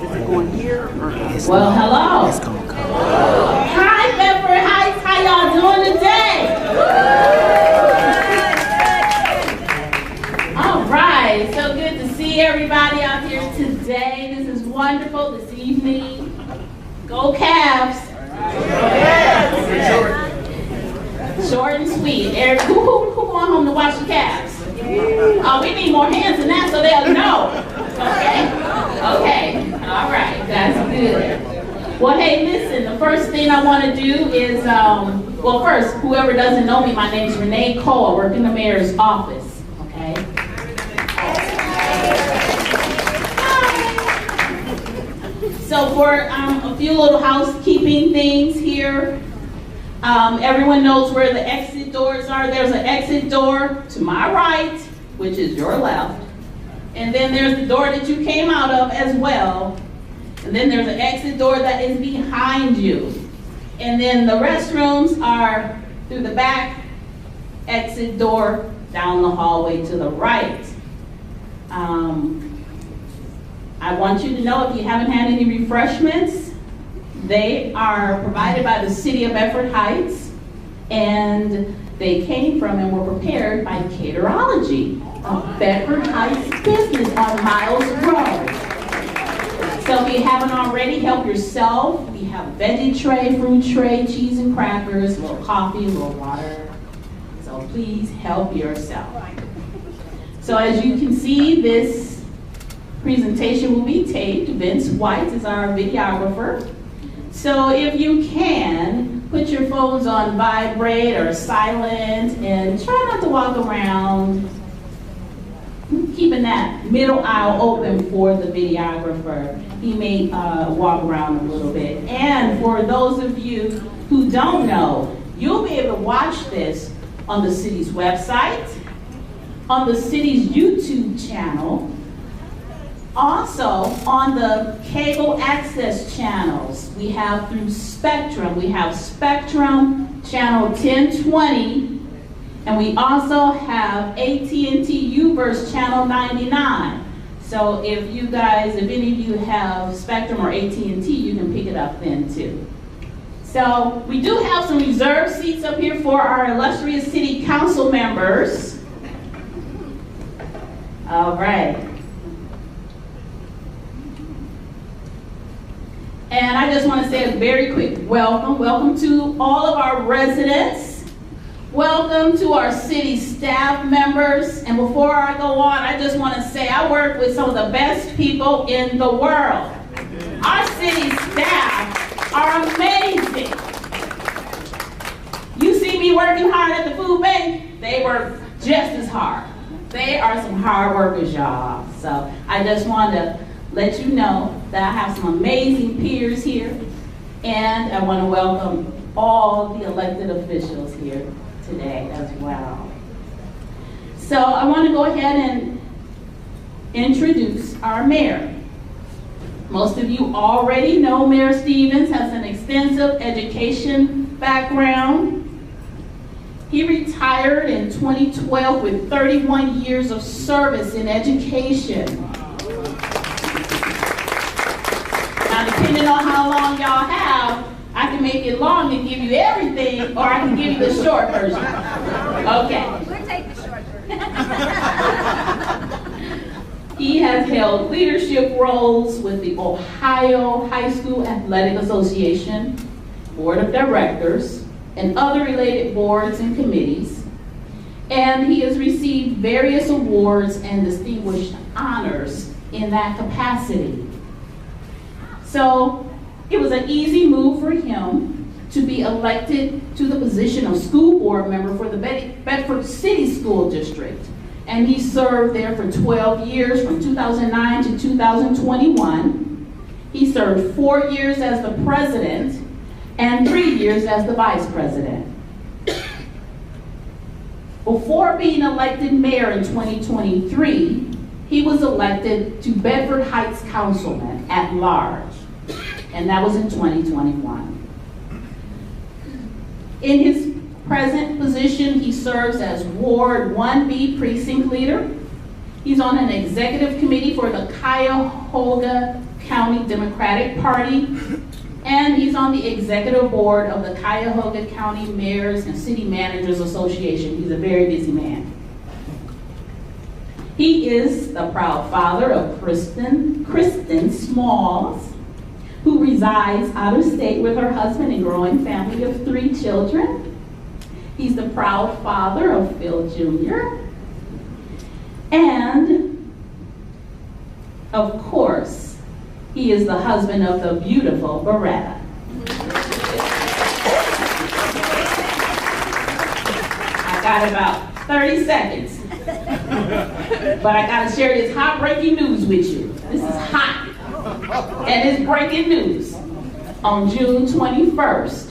Is it going here or Well, hello. it's going to come? Hi, Bedford Heights. How y'all doing today? All right. So good to see everybody out here today. This is wonderful this evening. Go Cavs. Short and sweet. Eric, who going home to watch the Cavs? Oh, we need more hands than that so they'll know. Okay. All right. That's good. Well, hey, listen, the first thing I want to do is, well, first, whoever doesn't know me, my name is Renee Cole. I work in the mayor's office, okay? So for a few little housekeeping things here, everyone knows where the exit doors are. There's an exit door to my right, which is your left. And then there's the door that you came out of as well. And then there's an exit door that is behind you. And then the restrooms are through the back exit door down the hallway to the right. I want you to know if you haven't had any refreshments, they are provided by the City of Bedford Heights, and they came from and were prepared by Caterology of Bedford Heights Business on Miles Road. So if you haven't already, help yourself. We have veggie tray, fruit tray, cheese and crackers, a little coffee, a little water. So please help yourself. So as you can see, this presentation will be taped. Vince White is our videographer. So if you can, put your phones on vibrate or silent and try not to walk around, keeping that middle aisle open for the videographer. He may walk around a little bit. And for those of you who don't know, you'll be able to watch this on the city's website, on the city's YouTube channel, also on the cable access channels. We have through Spectrum. We have Spectrum channel 1020, and we also have AT&T Uverse channel 99. So if any of you have Spectrum or AT&T, you can pick it up then too. So we do have some reserved seats up here for our illustrious city council members. All right. And I just want to say a very quick welcome. Welcome to all of our residents. Welcome to our city staff members. And before I go on, I just want to say I work with some of the best people in the world. Our city staff are amazing. You see me working hard at the food bank? They work just as hard. They are some hard workers, y'all. So I just wanted to let you know that I have some amazing peers here, and I want to welcome all the elected officials here today as well. So I want to go ahead and introduce our mayor. Most of you already know Mayor Stevens has an extensive education background. He retired in 2012 with 31 years of service in education. Now, depending on how long y'all have, I can make it long and give you everything, or I can give you the short version. Okay. We'll take the short version. He has held leadership roles with the Ohio High School Athletic Association, Board of Directors, and other related boards and committees. And he has received various awards and distinguished honors in that capacity. So it was an easy move for him to be elected to the position of school board member for the Bedford City School District. And he served there for 12 years, from 2009 to 2021. He served 4 years as the president and 3 years as the vice president. Before being elected mayor in 2023, he was elected to Bedford Heights Councilman at large, and that was in 2021. In his present position, he serves as Ward 1B precinct leader. He's on an executive committee for the Cuyahoga County Democratic Party, and he's on the executive board of the Cuyahoga County Mayors and City Managers Association. He's a very busy man. He is the proud father of Kristen Smalls, who resides out of state with her husband and growing family of 3 children. He's the proud father of Phil Jr. And, of course, he is the husband of the beautiful Beretta. I got about 30 seconds. But I gotta share this hot breaking news with you. This is hot. And it's breaking news. On June 21st,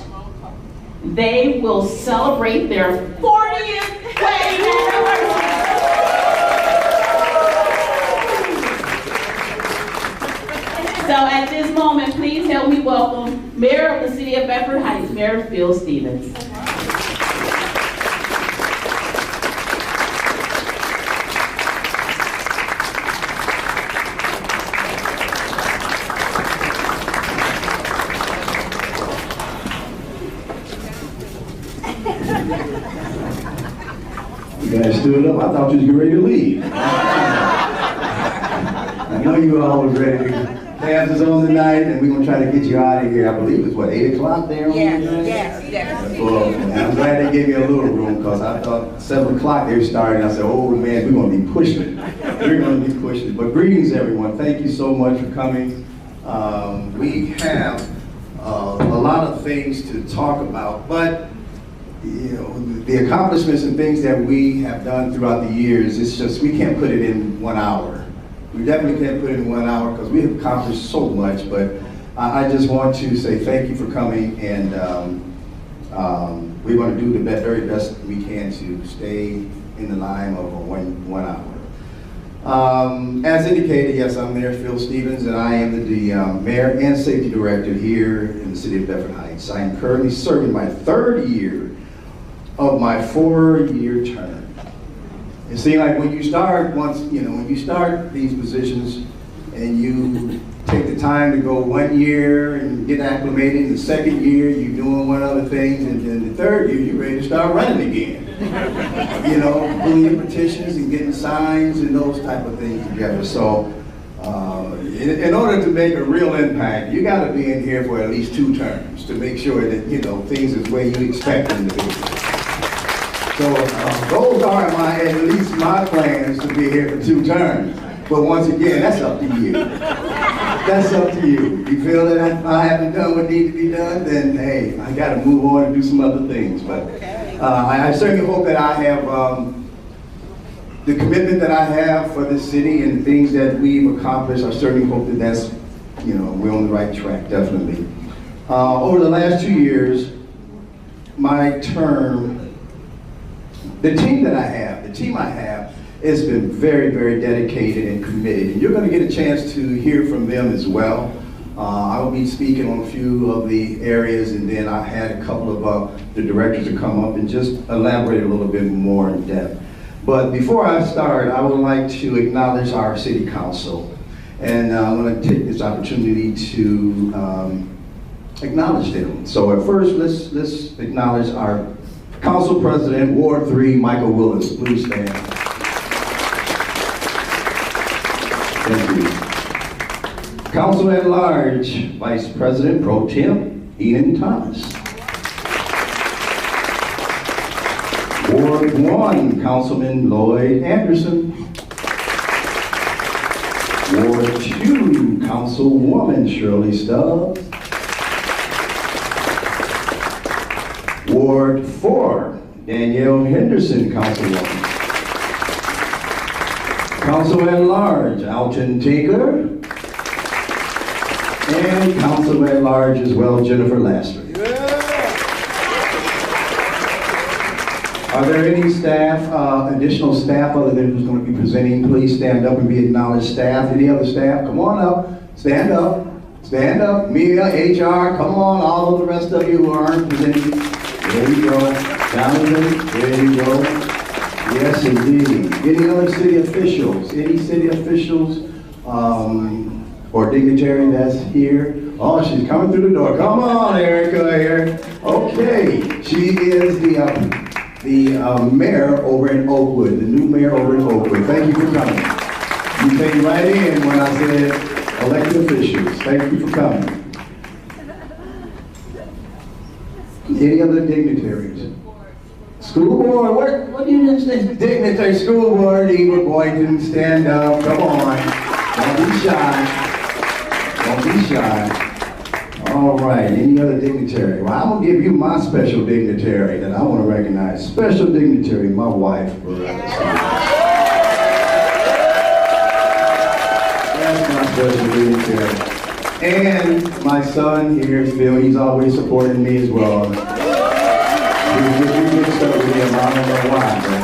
they will celebrate their 40th wedding anniversary. So at this moment, please help me welcome Mayor of the City of Bedford Heights, Mayor Phil Stevens. You guys stood up. I thought you was getting ready to leave. I know you all was ready to. Cabs is on tonight, and we're going to try to get you out of here. I believe it's, what, 8 o'clock there? Yes. Well, and I'm glad they gave me a little room, because I thought 7 o'clock they were starting. I said, oh man, we're going to be pushing it. We're going to be pushing it. But greetings, everyone. Thank you so much for coming. We have a lot of things to talk about, but you know, the accomplishments and things that we have done throughout the years, it's just, we can't put it in 1 hour. We definitely can't put it in 1 hour because we have accomplished so much, but I just want to say thank you for coming, and we're going to do the very best we can to stay in the line of one hour. As indicated, yes, I'm Mayor Phil Stevens, and I am the Mayor and Safety Director here in the City of Bedford Heights. I am currently serving my 3rd year of my 4-year term. It seems like when you start when you start these positions and you take the time to go 1 year and get acclimated, in the 2nd year you're doing one other thing, and then the 3rd year you're ready to start running again. You know, doing your petitions and getting signs and those type of things together. So in order to make a real impact, you got to be in here for at least 2 terms to make sure that, you know, things is where you expect them to be. So those are at least my plans to be here for 2 terms. But once again, that's up to you. That's up to you. If you feel that I haven't done what needs to be done, then hey, I got to move on and do some other things. But I certainly hope that I have the commitment that I have for this city and the things that we've accomplished. I certainly hope that that's, you know, we're on the right track, definitely. Over the last 2 years, my term, the team I have has been very, very dedicated and committed. And you're going to get a chance to hear from them as well. I will be speaking on a few of the areas, and then I had a couple of the directors to come up and just elaborate a little bit more in depth. But before I start, I would like to acknowledge our city council. And I'm going to take this opportunity to acknowledge them. So at first, let's acknowledge our Council President, Ward 3, Michael Willis. Please stand. Thank you. Council at Large, Vice President Pro Tem, Ian Thomas. Ward 1, Councilman Lloyd Anderson. Ward 2, Councilwoman Shirley Stubbs. Ward 4, Danielle Henderson, Councilwoman. Council at Large, Alton Tinker. And Council at Large as well, Jennifer Laster. Are there any staff, additional staff other than who's going to be presenting? Please stand up and be acknowledged. Staff, any other staff? Come on up, stand up, stand up. Mia, HR, come on, all of the rest of you who aren't presenting. There you go. Jonathan, there you go. Yes, indeed. Any other city officials? Any city officials? or dignitary that's here? Oh, she's coming through the door. Come on, Erica here. Okay, she is the mayor over in Oakwood, the new mayor over in Oakwood. Thank you for coming. You came right in when I said elected officials. Thank you for coming. Any other dignitaries? School board, what do you just say? Dignitary, school board, Eva Boynton, stand up, come on. Don't be shy. Don't be shy. All right, any other dignitary? Well, I'm gonna give you my special dignitary that I want to recognize. Special dignitary, my wife, That's my special dignitary. And my son here, Phil, he's always supporting me as well. We mixed up with him, I don't know why, but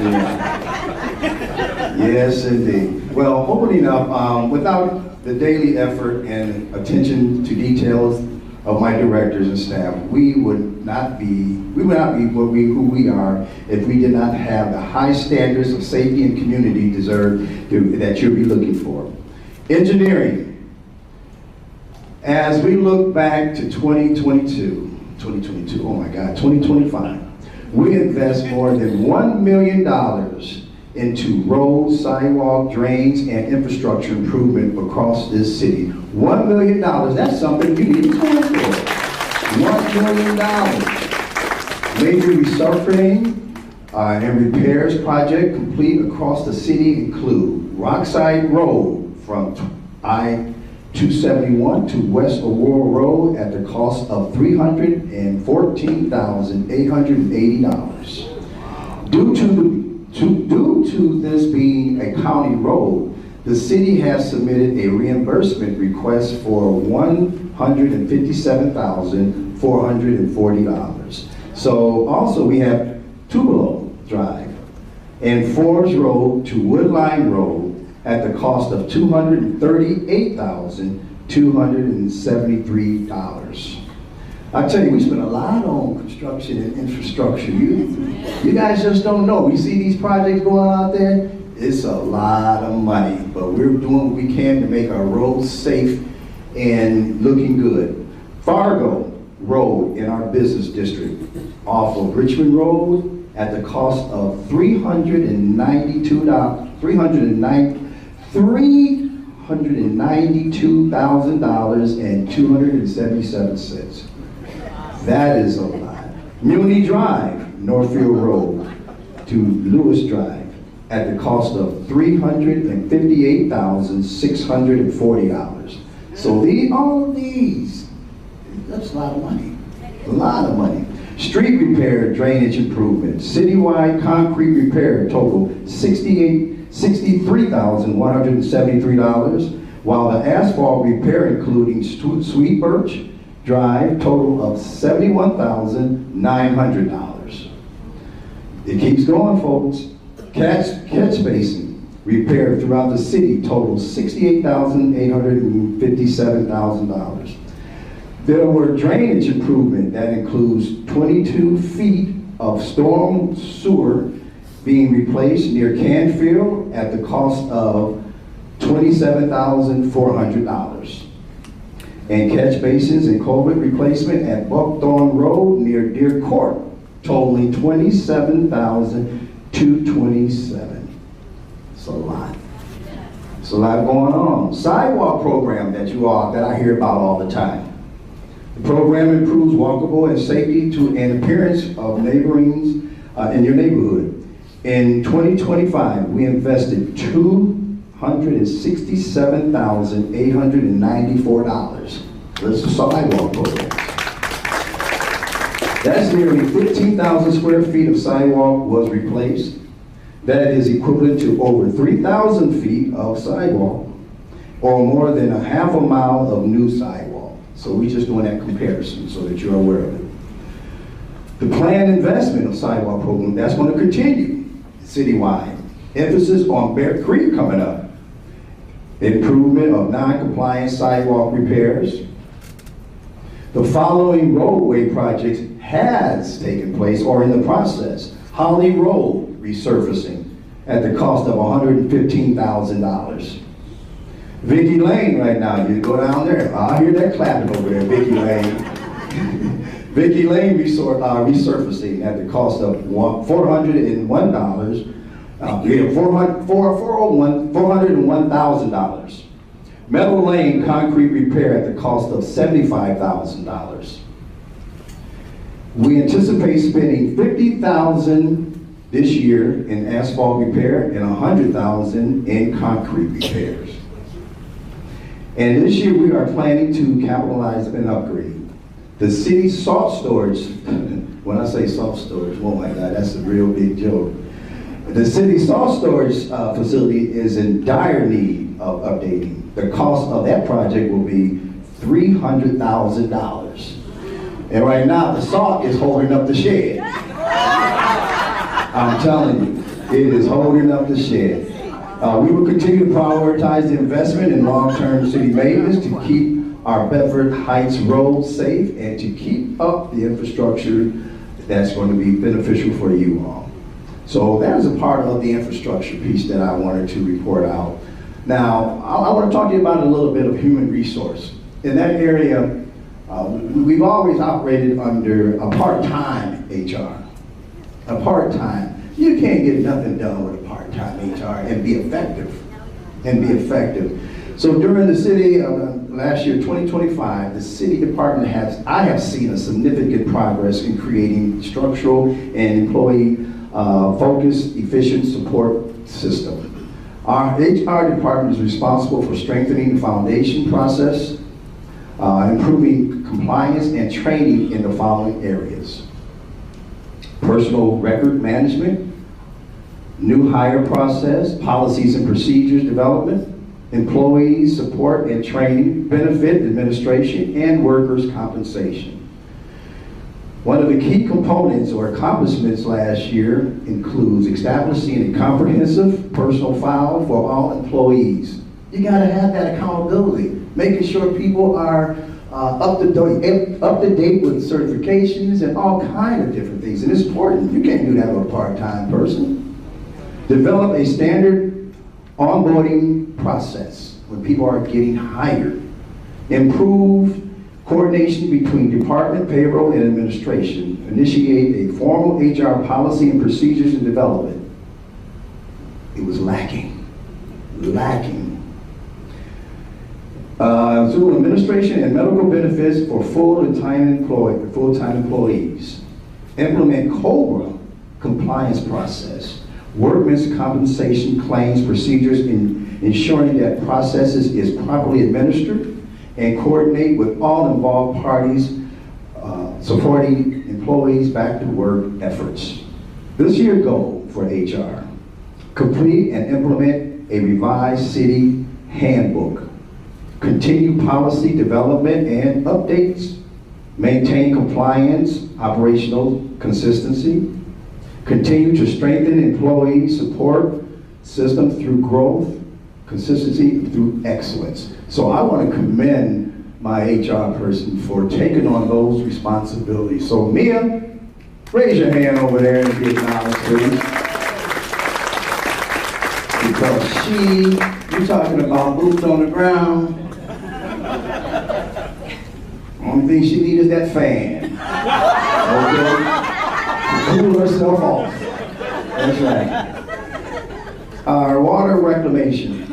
yeah. Yes, indeed. Well, opening up, without the daily effort and attention to details of my directors and staff, we would not be who we are if we did not have the high standards of safety and community that you'll be looking for. Engineering. As we look back to 2025, we invest more than $1 million into roads, sidewalk, drains, and infrastructure improvement across this city. $1 million, that's something you need to plan for. $1 million. Major resurfacing and repairs project complete across the city include Rockside Road from I-271 to West Aurora Road at the cost of $314,880. Due to this being a county road, the city has submitted a reimbursement request for $157,440. So also we have Tupelo Drive and Forbes Road to Woodline Road at the cost of $238,273. I tell you, we spend a lot on construction and infrastructure. You guys just don't know. We see these projects going out there, it's a lot of money, but we're doing what we can to make our roads safe and looking good. Fargo Road in our business district off of Richmond Road at the cost of $392,277. That is a lot. Muni Drive, Northfield Road to Lewis Drive at the cost of $358,640. So all of these, that's a lot of money. A lot of money. Street repair, drainage improvement, citywide concrete repair total $63,173, while the asphalt repair, including Sweet Birch Drive, total of $71,900. It keeps going, folks. Catch basin repair throughout the city total $68,857,000. There were drainage improvement that includes 22 feet of storm sewer being replaced near Canfield at the cost of $27,400. And catch basins and culvert replacement at Buckthorn Road near Deer Court, totaling $27,227. It's a lot. It's a lot going on. Sidewalk program that I hear about all the time. The program improves walkable and safety and appearance of neighborings in your neighborhood. In 2025, we invested $267,894. That's the sidewalk program. That's nearly 15,000 square feet of sidewalk was replaced. That is equivalent to over 3,000 feet of sidewalk, or more than a half a mile of new sidewalk. So we're just doing that comparison so that you're aware of it. The planned investment of sidewalk program, that's going to continue citywide. Emphasis on Bear Creek coming up. Improvement of non-compliant sidewalk repairs. The following roadway projects has taken place or in the process. Holly Road resurfacing at the cost of $115,000. Vicky Lane right now, you go down there, I hear that clapping over there, Vicky Lane. Vicky Lane resurfacing at the cost of $401,000. $401,000. Meadow Lane concrete repair at the cost of $75,000. We anticipate spending $50,000 this year in asphalt repair and $100,000 in concrete repairs. And this year we are planning to capitalize and upgrade the city salt storage. When I say salt storage, oh my God, that's a real big joke. The city salt storage facility is in dire need of updating. The cost of that project will be $300,000. And right now, the salt is holding up the shed. I'm telling you, it is holding up the shed. We will continue to prioritize the investment in long-term city maintenance to keep our Bedford Heights roads safe and to keep up the infrastructure that's going to be beneficial for you all. So that is a part of the infrastructure piece that I wanted to report out. Now, I want to talk to you about a little bit of human resource. In that area, we've always operated under a part-time HR. A part-time. You can't get nothing done with a part-time HR and be effective. So during the city, last year, 2025, the city department I have seen a significant progress in creating structural and employee focused, efficient support system. Our HR department is responsible for strengthening the foundation process, improving compliance and training in the following areas: personal record management, new hire process, policies and procedures development, employee support and training, benefit administration, and workers' compensation. One of the key components or accomplishments last year includes establishing a comprehensive personal file for all employees. You gotta have that accountability, making sure people are up to date with certifications and all kinds of different things. And it's important, you can't do that with a part-time person. Develop a standard onboarding process when people are getting hired. Improve coordination between department, payroll, and administration. Initiate a formal HR policy and procedures and development. It was lacking. Through administration and medical benefits for full-time employees. Implement COBRA compliance process. Workmen's compensation claims procedures in ensuring that processes is properly administered, and coordinate with all involved parties supporting employees back to work efforts. This year's goal for HR: complete and implement a revised city handbook, continue policy development and updates, maintain compliance, operational consistency, continue to strengthen employee support system through growth, consistency through excellence. So I want to commend my HR person for taking on those responsibilities. So Mia, raise your hand over there and be acknowledged, please. Because you're talking about boots on the ground. Only thing she needs is that fan. Okay? To cool herself off. That's right. Our water reclamation.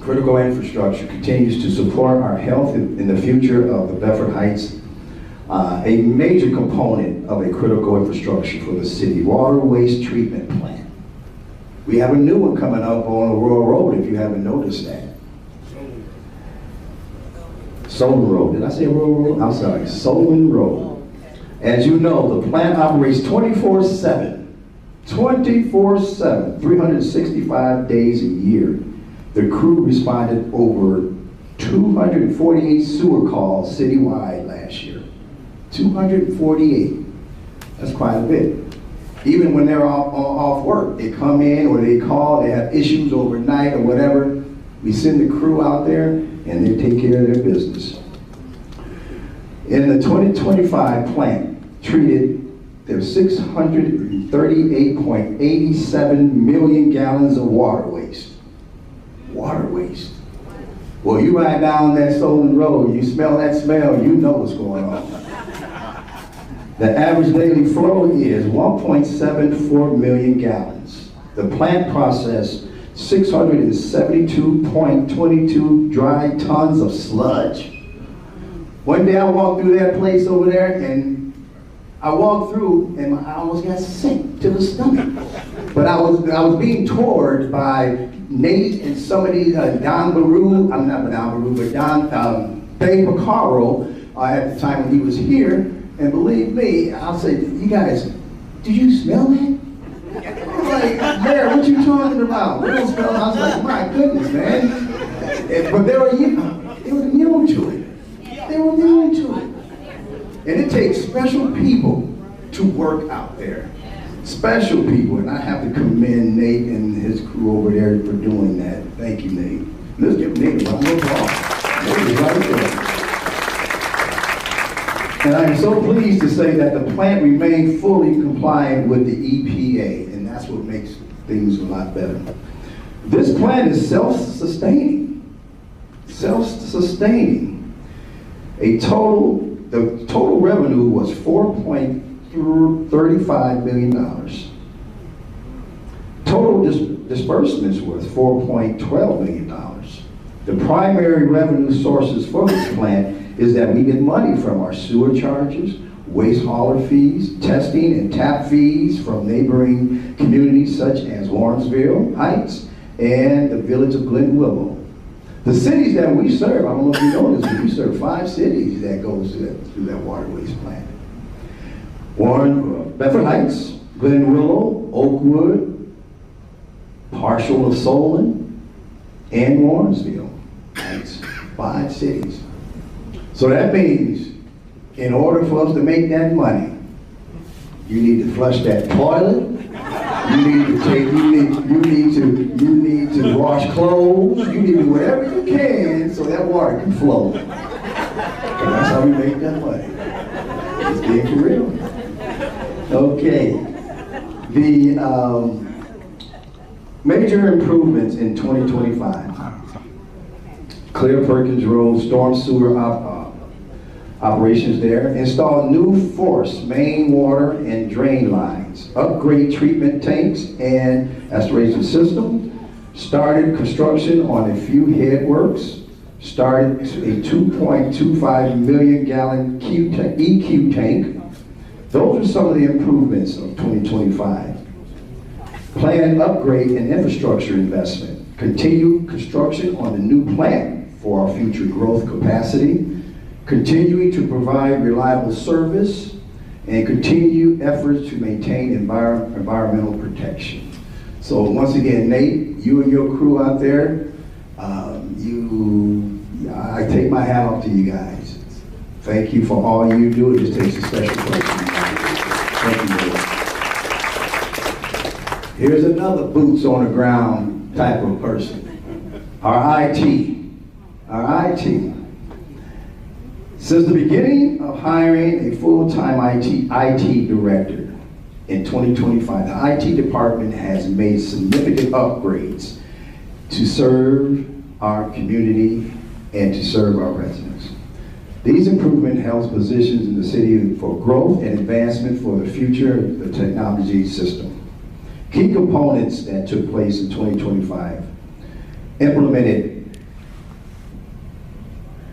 Critical infrastructure continues to support our health in the future of the Bedford Heights. A major component of a critical infrastructure for the city, water waste treatment plant. We have a new one coming up on Aurora Road, if you haven't noticed that. Solon Road, did I say Aurora Road? I'm sorry, Solon Road. As you know, the plant operates 24/7, 365 days a year. The crew responded over 248 sewer calls citywide last year. 248. That's quite a bit. Even when they're off work, they come in or they call, they have issues overnight or whatever. We send the crew out there and they take care of their business. In the 2025 plant, treated their 638.87 million gallons of water waste. Water waste. Well, you ride down that Solon Road, you smell that smell, you know what's going on. The average daily flow is 1.74 million gallons. The plant processed 672.22 dry tons of sludge. One day I walked through that place over there, and I walked through and I almost got sick to the stomach. But I was being toured by Nate and some of these, Don Baru, I'm not Don Baru, but Dave Picaro at the time when he was here. And believe me, I'll say, you guys, do you smell that? I was like, Mayor, what you talking about? We don't smell it. I was like, my goodness, man. But they were immune to it. They were immune to it. And it takes special people to work out there. Special people. And I have to commend Nate and his crew over there for doing that. Thank you, Nate. Let's give Nate a round of applause. Nate is right there. And I am so pleased to say that the plant remained fully compliant with the EPA, and that's what makes things a lot better. This plant is self-sustaining. Self-sustaining. The total revenue was $4.35 million. Total disbursements was $4.12 million. The primary revenue sources for this plant is that we get money from our sewer charges, waste hauler fees, testing and tap fees from neighboring communities such as Warrensville Heights and the village of Glen Willow. The cities that we serve, I don't know if you know this, but we serve 5 cities that goes through that water waste plant. Bedford Heights, Glen Willow, Oakwood, partial of Solon, and Warrensville Heights, 5 cities. So that means, in order for us to make that money, you need to flush that toilet. You need to wash clothes. You need to do whatever you can so that water can flow. And that's how we make that money. It's being for real. Okay. The major improvements in 2025. Clear Perkins Road storm sewer operations there, install new force main water and drain lines, upgrade treatment tanks and aspiration system, started construction on a few headworks, started a 2.25 million gallon EQ tank. Those are some of the improvements of 2025. Planned upgrade and infrastructure investment, continue construction on the new plant for our future growth capacity, continuing to provide reliable service, and continue efforts to maintain environmental protection. So once again, Nate, you and your crew out there, I take my hat off to you guys. Thank you for all you do. It just takes a special person. Thank you, Nate. Here's another boots on the ground type of person. Our IT. Since the beginning of hiring a full-time IT director in 2025, the IT department has made significant upgrades to serve our community and to serve our residents. These improvements help positions in the city for growth and advancement for the future of the technology system. Key components that took place in 2025 implemented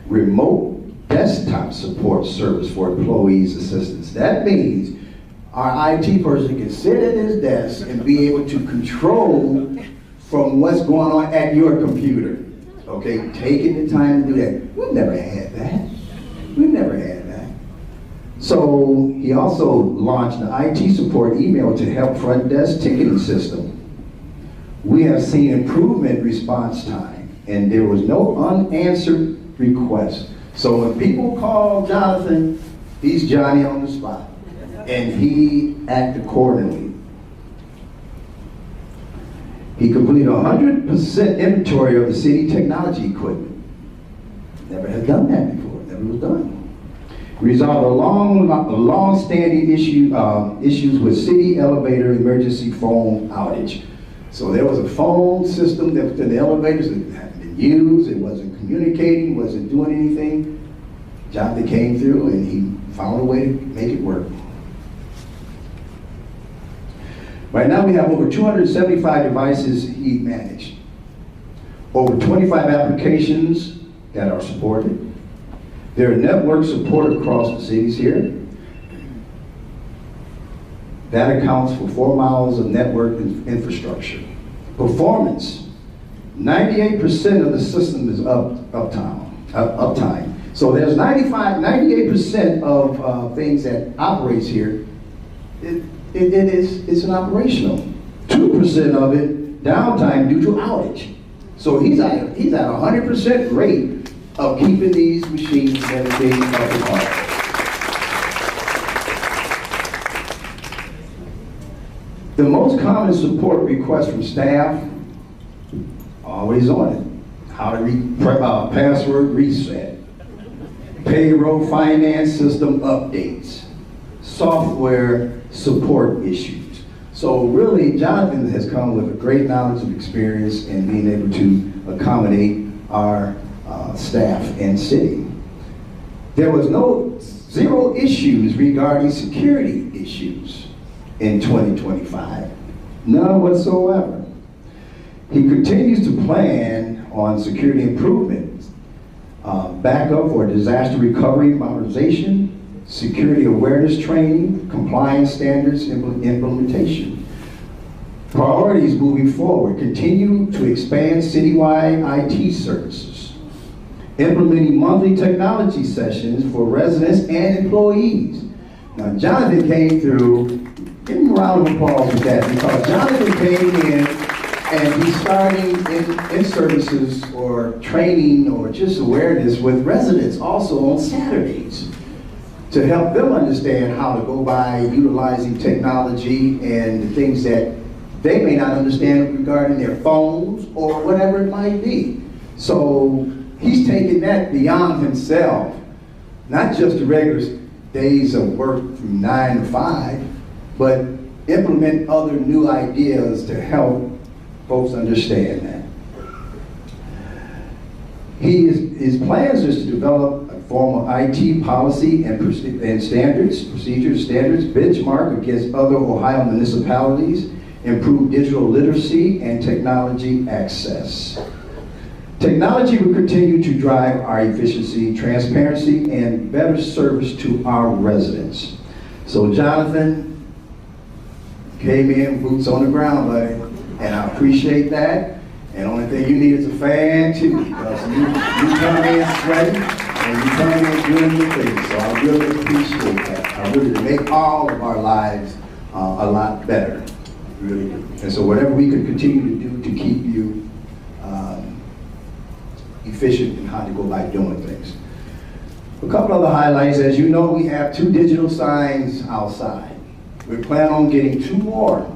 remote desktop support service for employees' assistance. That means our IT person can sit at his desk and be able to control from what's going on at your computer. Okay, taking the time to do that. We've never had that. So he also launched an IT support email to help front desk ticketing system. We have seen improvement response time, and there was no unanswered request. So when people call Jonathan, he's Johnny on the spot, and he acted accordingly. He completed 100% inventory of the city technology equipment. Never had done that before, never was done. Resolved a long-standing issues with city elevator emergency phone outage. So there was a phone system that was in the elevators that hadn't been used, it wasn't communicating, wasn't doing anything. Jonathan came through and he found a way to make it work. Right now we have over 275 devices he managed, over 25 applications that are supported. There are network support across the cities here. That accounts for 4 miles of network infrastructure. Performance, 98% of the system is uptime. So there's 98% of things that operates here. It's an operational. 2% of it downtime due to outage. So he's at a 100% rate of keeping these machines and everything up and running. The most common support request from staff, always on it. How to password reset, payroll finance system updates, software support issues. So really, Jonathan has come with a great knowledge and experience in being able to accommodate our staff and city. There was zero issues regarding security issues in 2025, none whatsoever. He continues to plan on security improvements, backup for disaster recovery modernization, security awareness training, compliance standards implementation. Priorities moving forward: continue to expand citywide IT services, implementing monthly technology sessions for residents and employees. Now Jonathan came through. Give him a round of applause with that, because Jonathan came in and he's starting in services or training or just awareness with residents also on Saturdays to help them understand how to go by utilizing technology and the things that they may not understand regarding their phones or whatever it might be. So he's taking that beyond himself, not just the regular days of work from 9 to 5, but implement other new ideas to help folks understand that. His plans is to develop a formal IT policy and procedures, benchmark against other Ohio municipalities, improve digital literacy and technology access. Technology will continue to drive our efficiency, transparency, and better service to our residents. So Jonathan came in, boots on the ground, buddy, and I appreciate that. And the only thing you need is a fan too, because you come in sweating and you come in doing your thing. So I really appreciate that. I really make all of our lives a lot better, really do. And so whatever we can continue to do to keep you efficient in how to go by doing things. A couple other highlights: as you know, we have 2 digital signs outside. We plan on getting 2 more.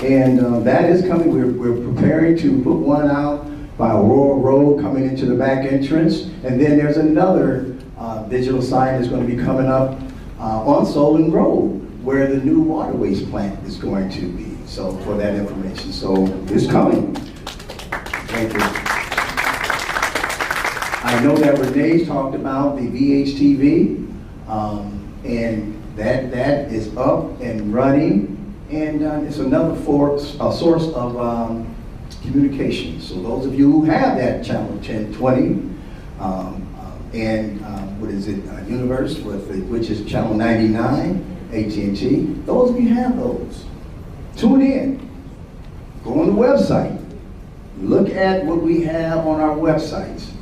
And that is coming. We're preparing to put one out by Aurora Road coming into the back entrance. And then there's another digital sign that's going to be coming up on Solon Road, where the new water waste plant is going to be. So for that information. So it's coming. Thank you. I know that Renee's talked about the VHTV, and that is up and running, and it's another source of communication. So those of you who have that channel 1020, and what is it, Universe, which is channel 99, AT&T, those of you have those. Tune in, go on the website, look at what we have on our websites.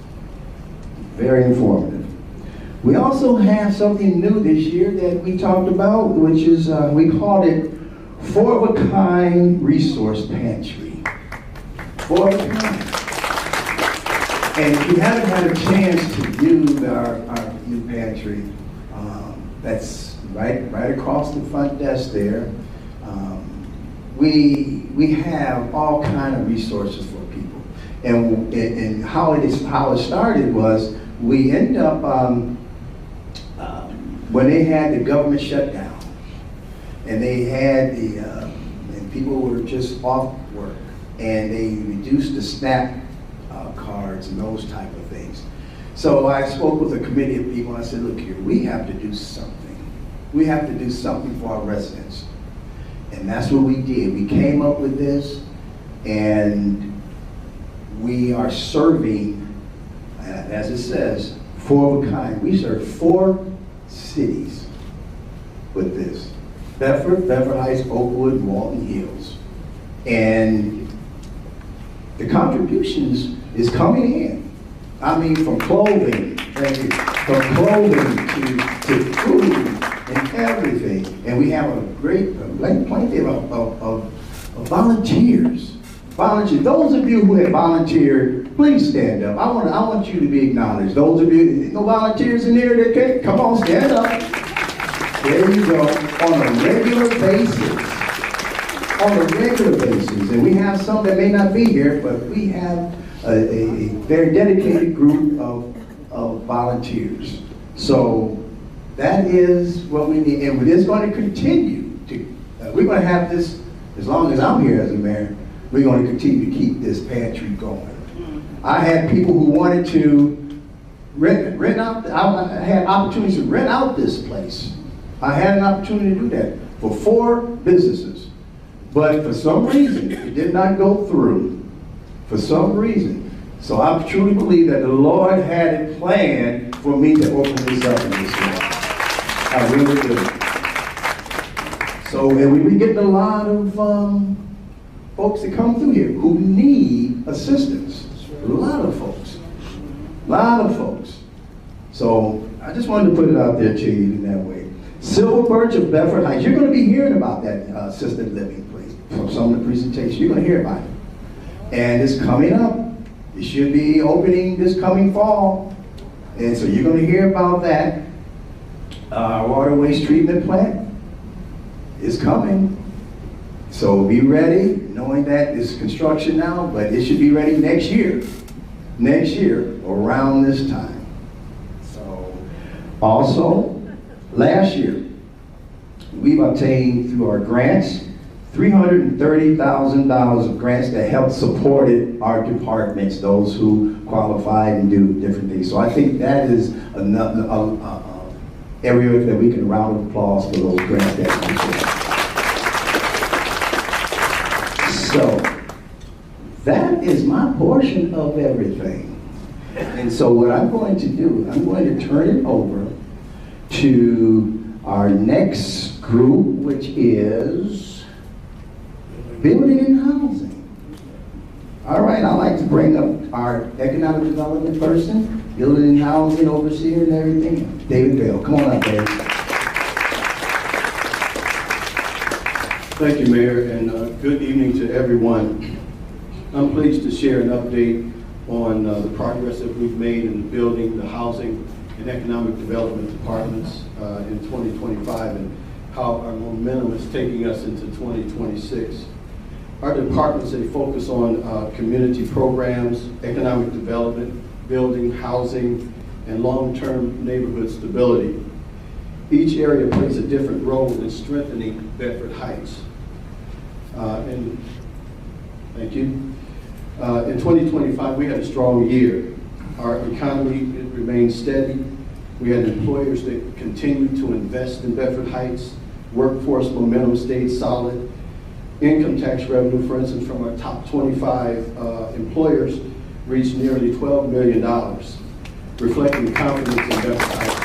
Very informative. We also have something new this year that we talked about, which is, we called it 4-of-a-kind Resource Pantry. 4-of-a-kind. And if you haven't had a chance to view our new pantry, that's right across the front desk there. We have all kind of resources for people. And how it started was, we ended up, when they had the government shutdown, and they had and people were just off work, and they reduced the SNAP cards and those type of things. So I spoke with a committee of people, and I said, look here, we have to do something. We have to do something for our residents. And that's what we did. We came up with this, and we are serving, as it says, 4 of a kind. We serve 4 cities with this. Bedford, Bedford Heights, Oakwood, and Walton Hills. And the contributions is coming in. I mean, from clothing, thank you, from clothing to food and everything. And we have a great, plenty of volunteers. Volunteers. Those of you who have volunteered, please stand up. I want you to be acknowledged. Those of you, no volunteers in there that can, come on, stand up. There you go. On a regular basis. On a regular basis. And we have some that may not be here, but we have a very dedicated group of volunteers. So that is what we need, and it's going to continue to, we're going to have this, as long as I'm here as a mayor, we're going to continue to keep this pantry going. I had people who wanted to rent out, I had opportunities to rent out this place. I had an opportunity to do that for 4 businesses. But for some reason, it did not go through. For some reason. So I truly believe that the Lord had it planned for me to open this up in this way. I really do. So, and we get a lot of folks that come through here who need assistance. A lot of folks. A lot of folks. So I just wanted to put it out there to you in that way. Silver Birch of Bedford Heights. You're going to be hearing about that assisted living place from some of the presentations. You're going to hear about it. And it's coming up. It should be opening this coming fall. And so you're going to hear about that. Water waste treatment plant is coming. So be ready, knowing that it's construction now, but it should be ready next year. Next year, around this time. So also, last year, we've obtained through our grants $330,000 of grants that help supported our departments, those who qualified and do different things. So I think that is another area that we can round of applause for those grants that we get. So that is my portion of everything. And so what I'm going to do, I'm going to turn it over to our next group, which is building and housing. All right, I'd like to bring up our economic development person, building and housing overseer and everything, David Bell. Come on up, David. Thank you, Mayor, and good evening to everyone. I'm pleased to share an update on the progress that we've made in building the housing and economic development departments in 2025 and how our momentum is taking us into 2026. Our departments, they focus on community programs, economic development, building, housing, and long-term neighborhood stability. Each area plays a different role in strengthening Bedford Heights. Thank you. In 2025, we had a strong year. Our economy, it remained steady. We had employers that continued to invest in Bedford Heights. Workforce momentum stayed solid. Income tax revenue, for instance, from our top 25 employers reached nearly $12 million, reflecting confidence in Bedford Heights.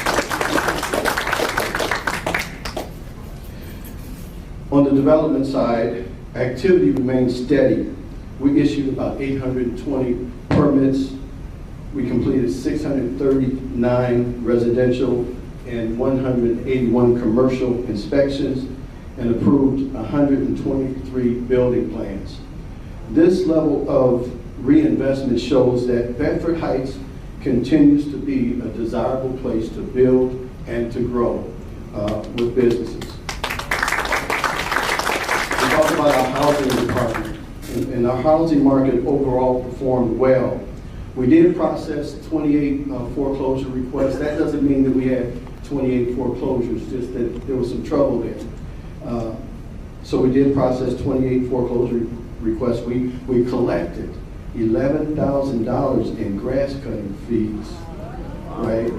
On the development side, activity remained steady. We issued about 820 permits. We completed 639 residential and 181 commercial inspections and approved 123 building plans. This level of reinvestment shows that Bedford Heights continues to be a desirable place to build and to grow with businesses. We talked about our housing department, and our housing market overall performed well. We did process 28 foreclosure requests. That doesn't mean that we had 28 foreclosures, just that there was some trouble there. So we did process 28 foreclosure requests. We collected $11,000 in grass cutting fees, right?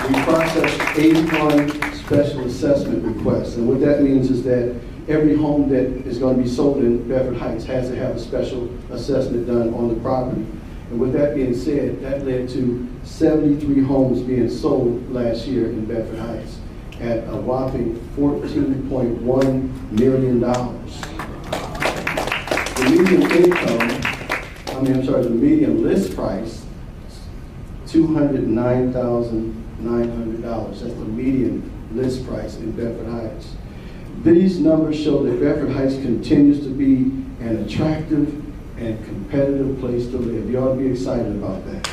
We processed 81 special assessment requests. And what that means is that every home that is going to be sold in Bedford Heights has to have a special assessment done on the property. And with that being said, that led to 73 homes being sold last year in Bedford Heights at a whopping $14.1 million. The median the median list price, $209,900. That's the median list price in Bedford Heights. These numbers show that Bedford Heights continues to be an attractive and competitive place to live. You ought to be excited about that.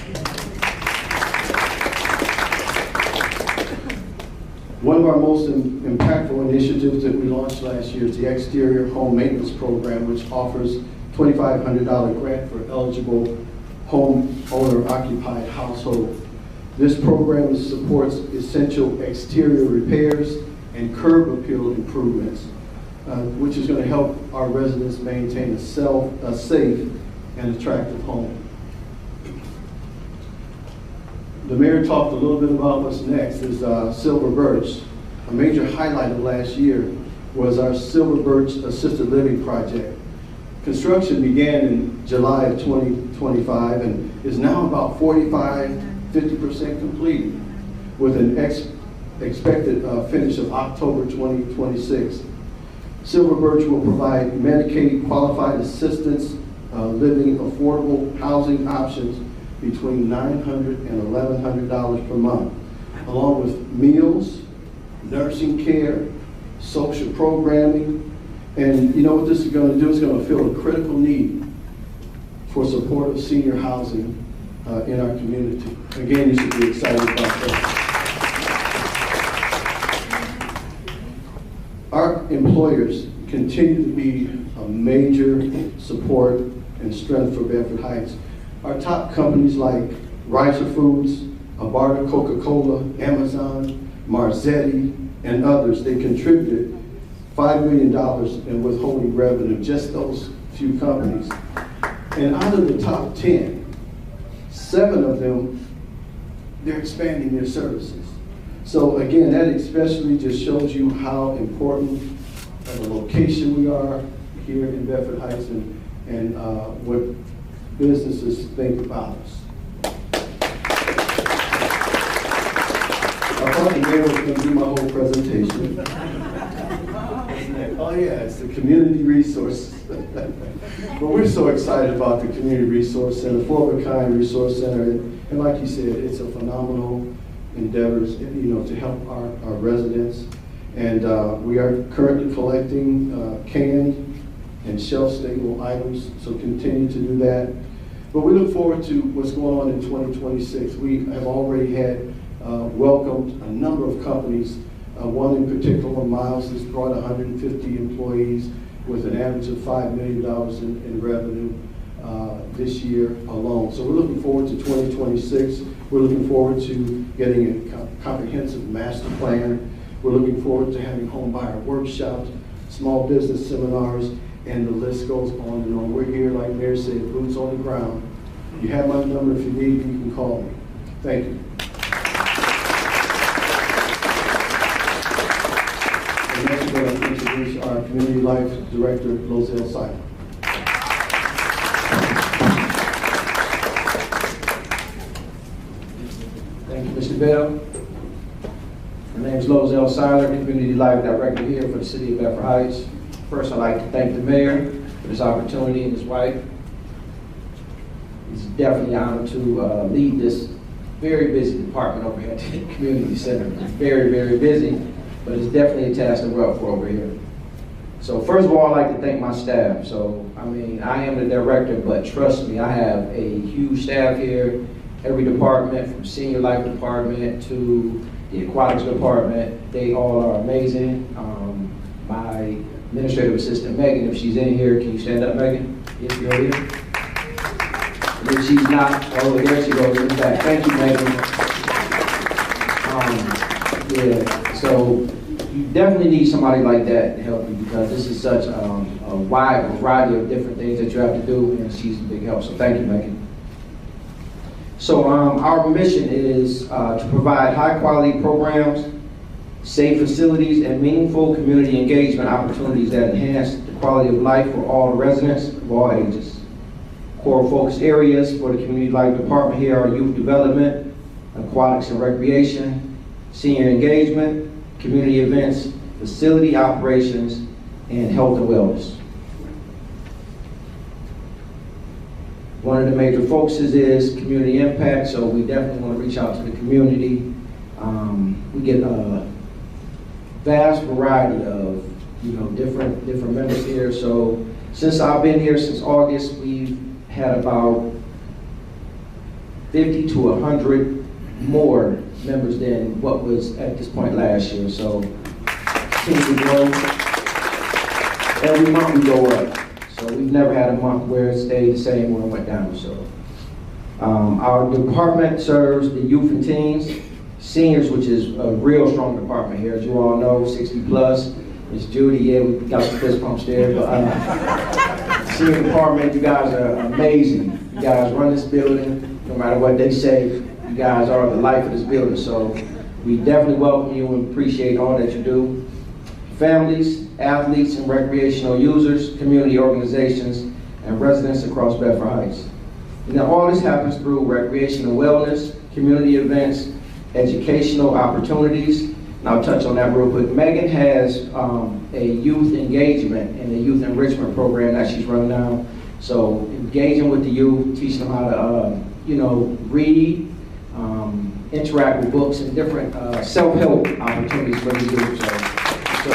One of our most impactful initiatives that we launched last year is the Exterior Home Maintenance Program, which offers $2,500 grant for eligible homeowner-occupied households. This program supports essential exterior repairs and curb appeal improvements, which is going to help our residents maintain a safe and attractive home. The mayor talked a little bit about what's next is Silver Birch. A major highlight of last year was our Silver Birch Assisted Living Project. Construction began in July of 2025 and is now about 50% completed with an expected finish of October 2026. Silver Birch will provide Medicaid qualified assistance living affordable housing options between $900 and $1,100 per month, along with meals, nursing care, social programming, and you know what this is going to do? It's going to fill a critical need for supportive senior housing in our community. Again, you should be excited about that. Our employers continue to be a major support and strength for Bedford Heights. Our top companies like Riser Foods, Abarta Coca-Cola, Amazon, Marzetti, and others, they contributed $5 million in withholding revenue, just those few companies. And out of the top 10, 7 of them, they're expanding their services. So again, that especially just shows you how important of a location we are here in Bedford Heights and what businesses think about us. I thought the mayor was going to do my whole presentation. Oh yeah, it's the community resources. But we're so excited about the Community Resource Center, for-of-a-kind resource center, and like you said, it's a phenomenal endeavor, to help our residents. And we are currently collecting canned and shelf-stable items, so continue to do that. But we look forward to what's going on in 2026. We have already had welcomed a number of companies. One in particular, Miles, has brought 150 employees with an average of $5 million in revenue this year alone. So we're looking forward to 2026. We're looking forward to getting a comprehensive master plan. We're looking forward to having home buyer workshops, small business seminars, and the list goes on and on. We're here, like Mayor said, boots on the ground. You have my number. If you need me, you can call me. Thank you. And next, we're going to introduce our Community Life Director, Lozelle Simon. Thank you, Mr. Bell. My name is Lozelle Siler, Community Life Director here for the City of Bedford Heights. First, I'd like to thank the mayor for this opportunity and his wife. It's definitely an honor to lead this very busy department over here at the community center. It's very, very busy, but it's definitely a task to work for over here. So first of all, I'd like to thank my staff. So, I am the director, but trust me, I have a huge staff here. Every department, from senior life department to the aquatics department, they all are amazing. My administrative assistant, Megan, if she's in here, can you stand up, Megan? Yes, you're here. And if she's not, oh, there she goes in the back. Thank you, Megan. So you definitely need somebody like that to help you because this is such a wide variety of different things that you have to do, and she's a big help. So thank you, Megan. So our mission is to provide high-quality programs, safe facilities, and meaningful community engagement opportunities that enhance the quality of life for all residents of all ages. Core focus areas for the Community Life Department here are youth development, aquatics and recreation, senior engagement, community events, facility operations, and health and wellness. One of the major focuses is community impact, so we definitely want to reach out to the community. We get a vast variety of different members here. So since I've been here since August, we've had about 50 to 100 more members than what was at this point last year. So continue to grow. Every month we go up. So we've never had a month where it stayed the same or it went down. So our department serves the youth and teens, seniors, which is a real strong department here, as you all know, 60 plus. Miss Judy, yeah, we got some fist pumps there. But senior department, you guys are amazing. You guys run this building, no matter what they say. You guys are the life of this building. So we definitely welcome you and appreciate all that you do. Families, athletes, and recreational users, community organizations, and residents across Bedford Heights. Now, all this happens through recreational wellness, community events, educational opportunities. And I'll touch on that real quick. Megan has a youth engagement and a youth enrichment program that she's running now. So engaging with the youth, teaching them how to, read, interact with books, and different self-help opportunities for the youth. So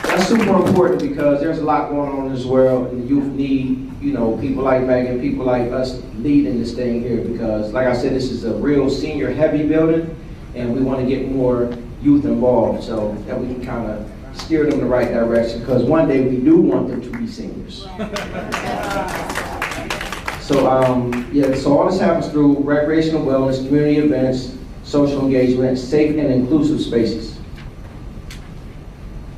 that's super important because there's a lot going on in this world, and the youth need, people like Megan, people like us leading this thing here because, like I said, this is a real senior-heavy building, and we want to get more youth involved so that we can kind of steer them in the right direction because one day we do want them to be seniors. So, so all this happens through recreational wellness, community events, social engagement, safe and inclusive spaces.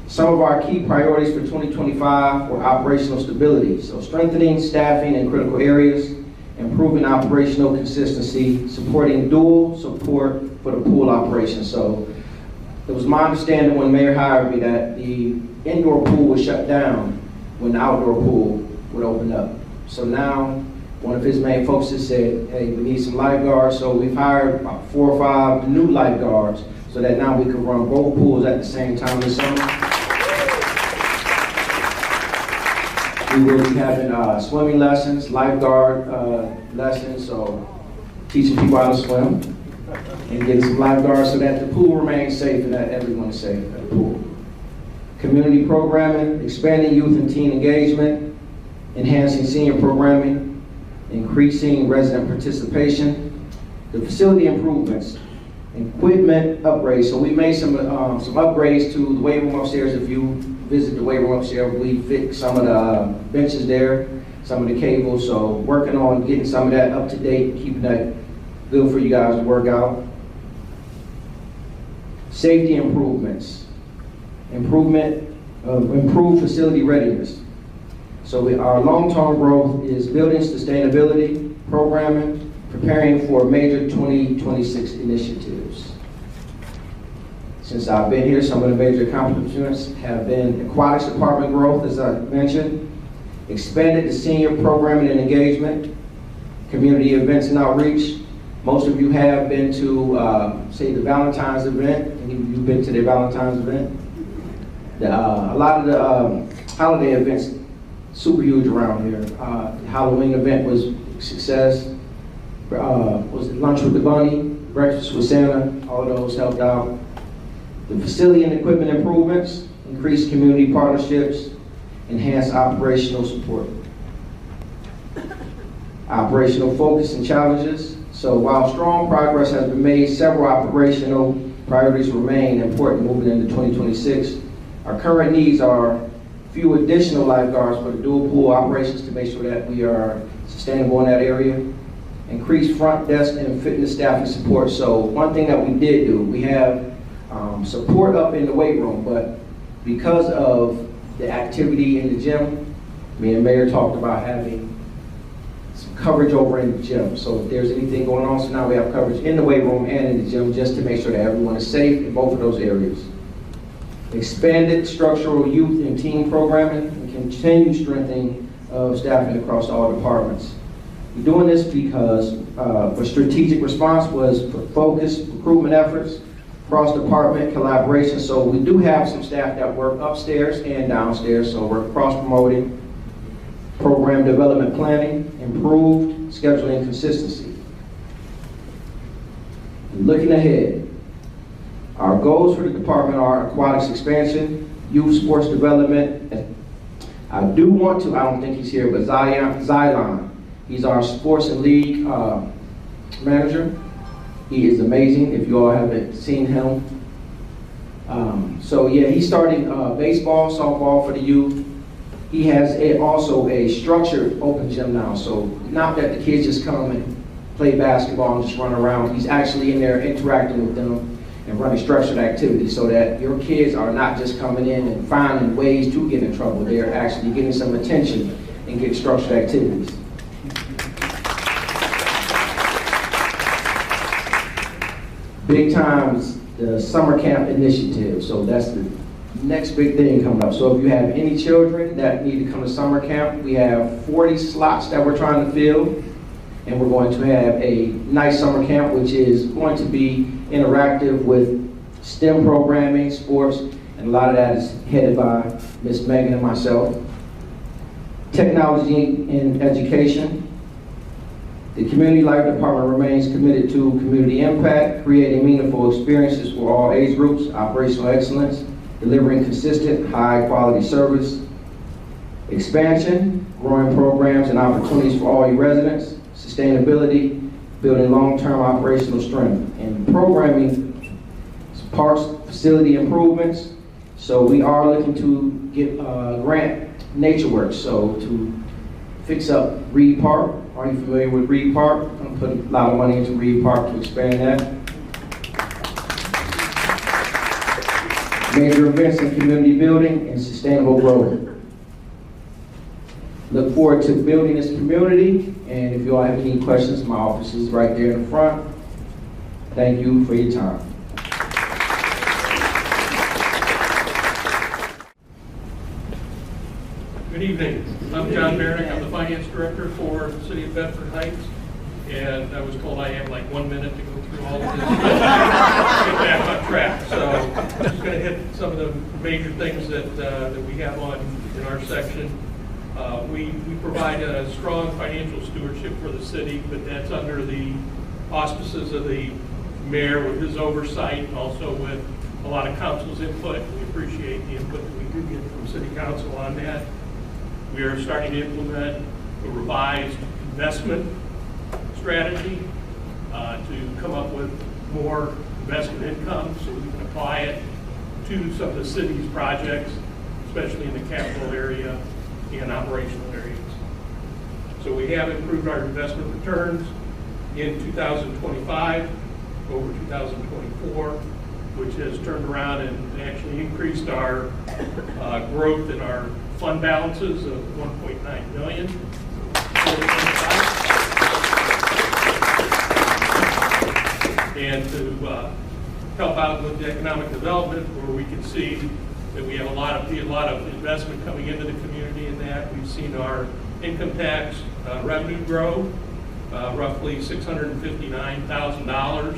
Some of our key priorities for 2025 were operational stability, so strengthening staffing in critical areas, improving operational consistency, supporting dual support for the pool operation. So it was my understanding when Mayor hired me that the indoor pool was shut down when the outdoor pool would open up. So now one of his main focuses said, hey, we need some lifeguards. So we've hired about 4 or 5 new lifeguards so that now we can run both pools at the same time this summer. We will be having swimming lessons, lifeguard lessons, so teaching people how to swim and getting some lifeguards so that the pool remains safe and that everyone is safe at the pool. Community programming, expanding youth and teen engagement, enhancing senior programming, increasing resident participation, the facility improvements, equipment upgrades. So we made some upgrades to the weight room upstairs. If you visit the weight room upstairs, we fixed some of the benches there, some of the cables. So working on getting some of that up to date, keeping that good for you guys to work out. Safety improvements, improved facility readiness. So our long-term growth is building sustainability, programming, preparing for major 2026 initiatives. Since I've been here, some of the major accomplishments have been aquatics department growth, as I mentioned, expanded the senior programming and engagement, community events and outreach. Most of you have been to, say, the Valentine's event. Any of you been to the Valentine's event? A lot of the holiday events, super huge around here. The Halloween event was a success. Was it Lunch with the Bunny, Breakfast with Santa, all of those helped out. The facility and equipment improvements, increased community partnerships, enhanced operational support. Operational focus and challenges. So while strong progress has been made, several operational priorities remain important moving into 2026. Our current needs are a few additional lifeguards for the dual pool operations to make sure that we are sustainable in that area. Increased front desk and fitness staffing support. So one thing that we did do, we have support up in the weight room, but because of the activity in the gym, me and Mayor talked about having some coverage over in the gym. So if there's anything going on, so now we have coverage in the weight room and in the gym just to make sure that everyone is safe in both of those areas. Expanded structural youth and teen programming and continued strengthening of staffing across all departments. We're doing this because for strategic response was for focused recruitment efforts, cross-department collaboration. So we do have some staff that work upstairs and downstairs, so we're cross-promoting, program development planning, improved scheduling consistency. Looking ahead, our goals for the department are aquatics expansion, youth sports development. I do want to, I don't think he's here, but Xylon, he's our sports and league manager. He is amazing if you all haven't seen him. So yeah, he's starting baseball, softball for the youth. He has also a structured open gym now. So not that the kids just come and play basketball and just run around. He's actually in there interacting with them and running structured activities so that your kids are not just coming in and finding ways to get in trouble. They're actually getting some attention and getting structured activities. Big times, the summer camp initiative. So that's the next big thing coming up. So if you have any children that need to come to summer camp, we have 40 slots that we're trying to fill. And we're going to have a nice summer camp, which is going to be interactive with STEM programming, sports, and a lot of that is headed by Ms. Megan and myself. Technology in education. The Community Life Department remains committed to community impact, creating meaningful experiences for all age groups, operational excellence, delivering consistent, high-quality service, expansion, growing programs and opportunities for all your residents, sustainability, building long-term operational strength, and programming parks, facility improvements. So we are looking to get grant NatureWorks, so to fix up Reed Park. Are you familiar with Reed Park? I'm going to put a lot of money into Reed Park to expand that. Major events in community building and sustainable growth. Look forward to building this community, and if you all have any questions, my office is right there in the front. Thank you for your time. Good evening. I'm John Baronick. I'm the Finance Director for the City of Bedford Heights, and I was told I have like 1 minute to go through all of this. Get back on track. So I'm just going to hit some of the major things that we have on in our section. We provide a strong financial stewardship for the city, but that's under the auspices of the mayor with his oversight and also with a lot of council's input. We appreciate the input that we do get from city council on that. We are starting to implement a revised investment strategy to come up with more investment income so we can apply it to some of the city's projects, especially in the capital area and operational areas. So we have improved our investment returns in 2025 over 2024, which has turned around and actually increased our growth in our fund balances of $1.9 million. And to help out with the economic development, where we can see that we have a lot of investment coming into the community in that. We've seen our income tax revenue grow roughly $659,000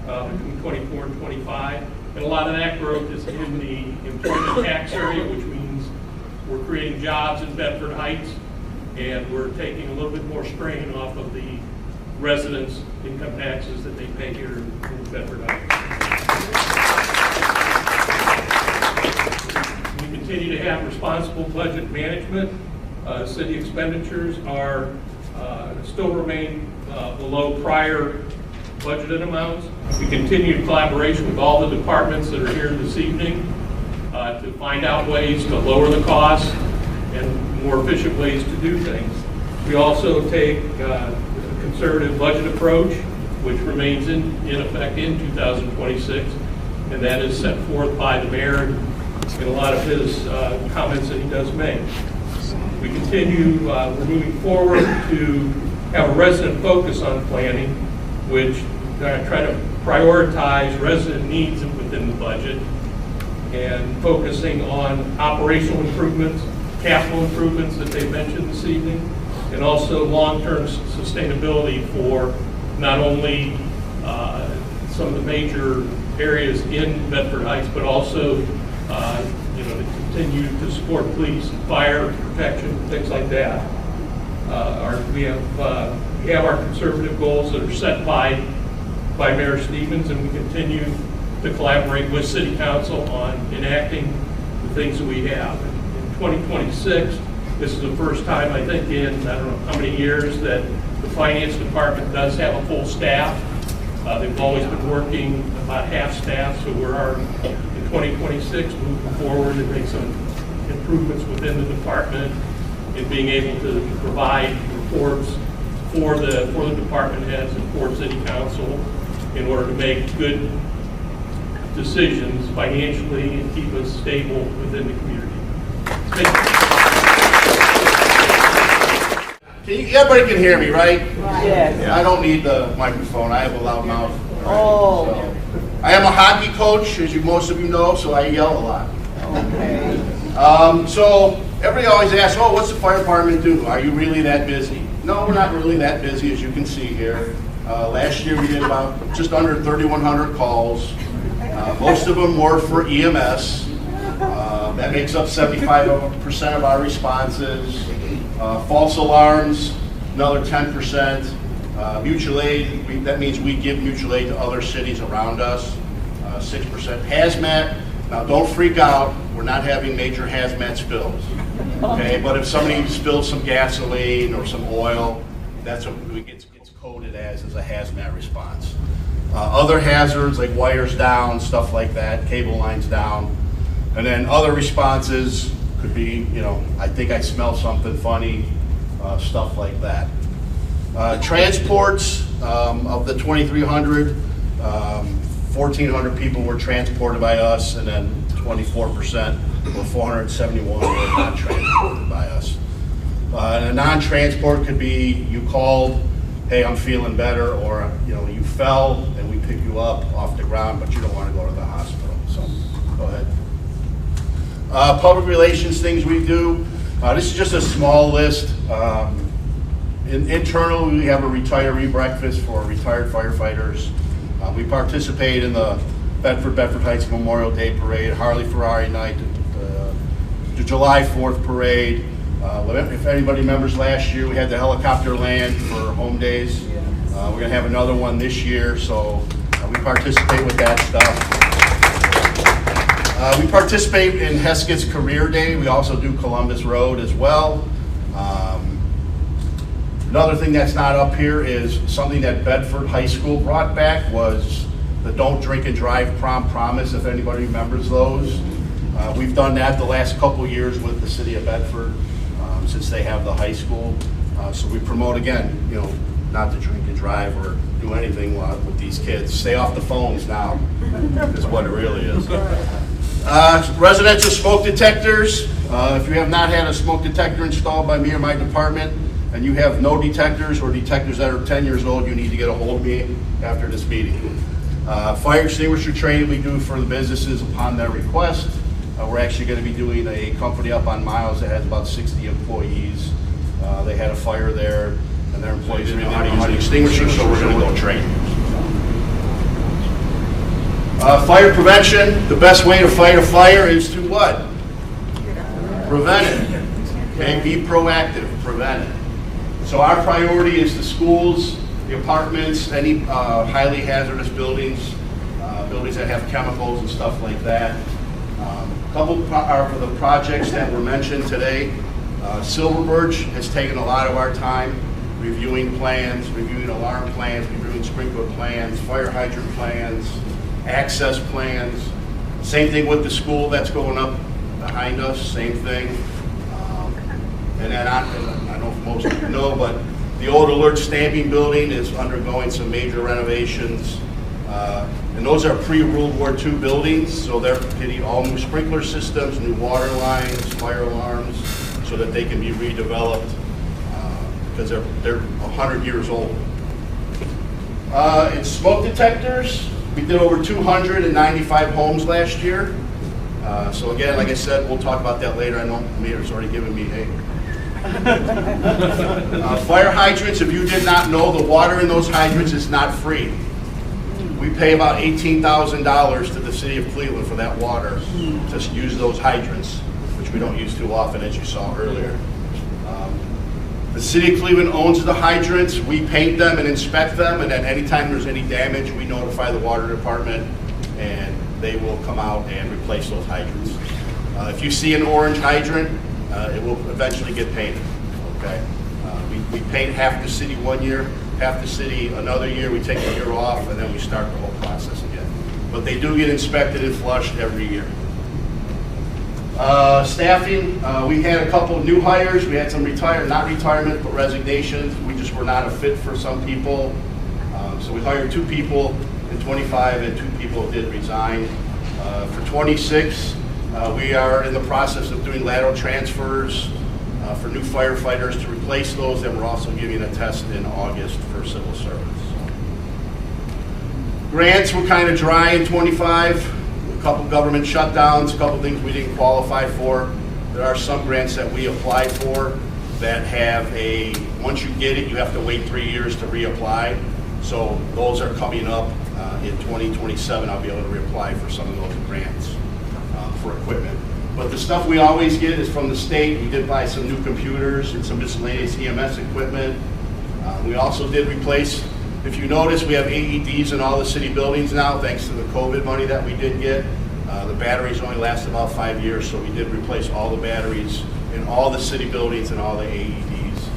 between 24 and 25. And a lot of that growth is in the employment tax area, which means we're creating jobs in Bedford Heights, and we're taking a little bit more strain off of the residents' income taxes that they pay here in Bedford Heights. We continue to have responsible budget management. City expenditures are still remain below prior budgeted amounts. We continue collaboration with all the departments that are here this evening to find out ways to lower the costs and more efficient ways to do things. We also take a conservative budget approach, which remains in effect in 2026, and that is set forth by the mayor in a lot of his comments that he does make. We continue, we're moving forward to have a resident focus on planning, which try to prioritize resident needs within the budget and focusing on operational improvements, capital improvements that they mentioned this evening, and also long-term sustainability for not only some of the major areas in Bedford Heights, but also to continue to support police, fire protection, things like that. We have our conservative goals that are set by Mayor Stevens, and we continue to collaborate with City Council on enacting the things that we have. In 2026, this is the first time, I think, in I don't know how many years that the Finance Department does have a full staff. They've always been working about half staff, so we're in 2026 moving forward and make some improvements within the department in being able to provide reports for the department heads and for City Council in order to make good decisions financially and keep us stable within the community. Thank you. Everybody can hear me, right? Yes. I don't need the microphone. I have a loud mouth. Oh. So, I am a hockey coach, as most of you know, so I yell a lot. Okay. So everybody always asks, oh, what's the fire department do? Are you really that busy? No, we're not really that busy, as you can see here. Last year we did about just under 3,100 calls. Most of them were for EMS. That makes up 75% of our responses. False alarms, another 10%. Mutual aid, that means we give mutual aid to other cities around us, 6%. Hazmat, now don't freak out, we're not having major hazmat spills. Okay, but if somebody spills some gasoline or some oil, that's what gets coded as a hazmat response. Other hazards like wires down, stuff like that, cable lines down. And then other responses could be, I think I smell something funny, stuff like that. Transports, of the 2,300, 1,400 people were transported by us, and then 24%, or 471 were not transported by us. And a non-transport could be you called, hey, I'm feeling better, or you fell and we pick you up off the ground, but you don't want to go to the hospital. So go ahead. Public relations things we do. This is just a small list. Internally, we have a retiree breakfast for retired firefighters. We participate in the Bedford Heights Memorial Day Parade, Harley Ferrari Night, the July 4th Parade. If anybody remembers last year, we had the helicopter land for home days. We're going to have another one this year, so we participate with that stuff. We participate in Heskett's Career Day. We also do Columbus Road as well. Another thing that's not up here is something that Bedford High School brought back was the Don't Drink and Drive Prom Promise, if anybody remembers those. We've done that the last couple years with the city of Bedford since they have the high school. So we promote again, not to drink and drive or do anything with these kids. Stay off the phones now, is what it really is. Residential smoke detectors. If you have not had a smoke detector installed by me or my department, and you have no detectors or detectors that are 10 years old, you need to get a hold of me after this meeting. Fire extinguisher training we do for the businesses upon their request. We're actually going to be doing a company up on Miles that has about 60 employees. They had a fire there, and their employees didn't know how to use the extinguisher, so we're going to go train. Fire prevention, the best way to fight a fire is to what? Prevent it. Okay, be proactive, prevent it. So our priority is the schools, the apartments, any highly hazardous buildings, buildings that have chemicals and stuff like that. A couple for the projects that were mentioned today. Silver Birch has taken a lot of our time reviewing plans, reviewing alarm plans, reviewing sprinkler plans, fire hydrant plans, access plans. Same thing with the school that's going up behind us, same thing. And then I don't know if most of you know, but the old alert stamping building is undergoing some major renovations. And those are pre-World War II buildings, so they're getting all new sprinkler systems, new water lines, fire alarms, so that they can be redeveloped because they're 100 years old. In smoke detectors, we did over 295 homes last year. So again, like I said, we'll talk about that later. I know the mayor's already given me a fire hydrants, if you did not know, the water in those hydrants is not free. We pay about $18,000 to the city of Cleveland for that water to use those hydrants, which we don't use too often, as you saw earlier. The city of Cleveland owns the hydrants. We paint them and inspect them, and then anytime there's any damage, we notify the water department, and they will come out and replace those hydrants. If you see an orange hydrant, it will eventually get painted, okay? We paint half the city one year, half the city another year, we take a year off, and then we start the whole process again. But they do get inspected and flushed every year. Staffing, we had a couple new hires, we had some not retirement, but resignations. We just were not a fit for some people. So we hired 2 people in 25 and 2 people did resign. For 26, we are in the process of doing lateral transfers for new firefighters to replace those, and we're also giving a test in August for civil service. Grants were kind of dry in 25. A couple government shutdowns, a couple things we didn't qualify for. There are some grants that we applied for that have once you get it, you have to wait 3 years to reapply. So those are coming up in 2027. I'll be able to reapply for some of those grants for equipment. But the stuff we always get is from the state. We did buy some new computers and some miscellaneous EMS equipment. We also did replace, if you notice, we have AEDs in all the city buildings now, thanks to the COVID money that we did get. The batteries only last about 5 years, so we did replace all the batteries in all the city buildings and all the AEDs.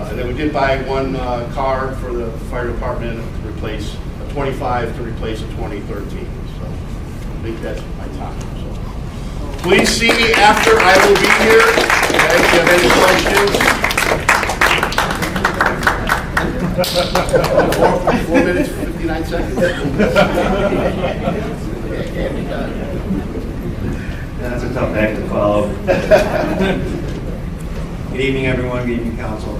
And then we did buy 1 car for the fire department to replace a 25 to replace a 2013. So I think that's my time. So please see me after. I will be here. Okay, if you have any questions. 4 minutes, 59 seconds. That's a tough act to follow. Good evening, everyone. Good evening, council.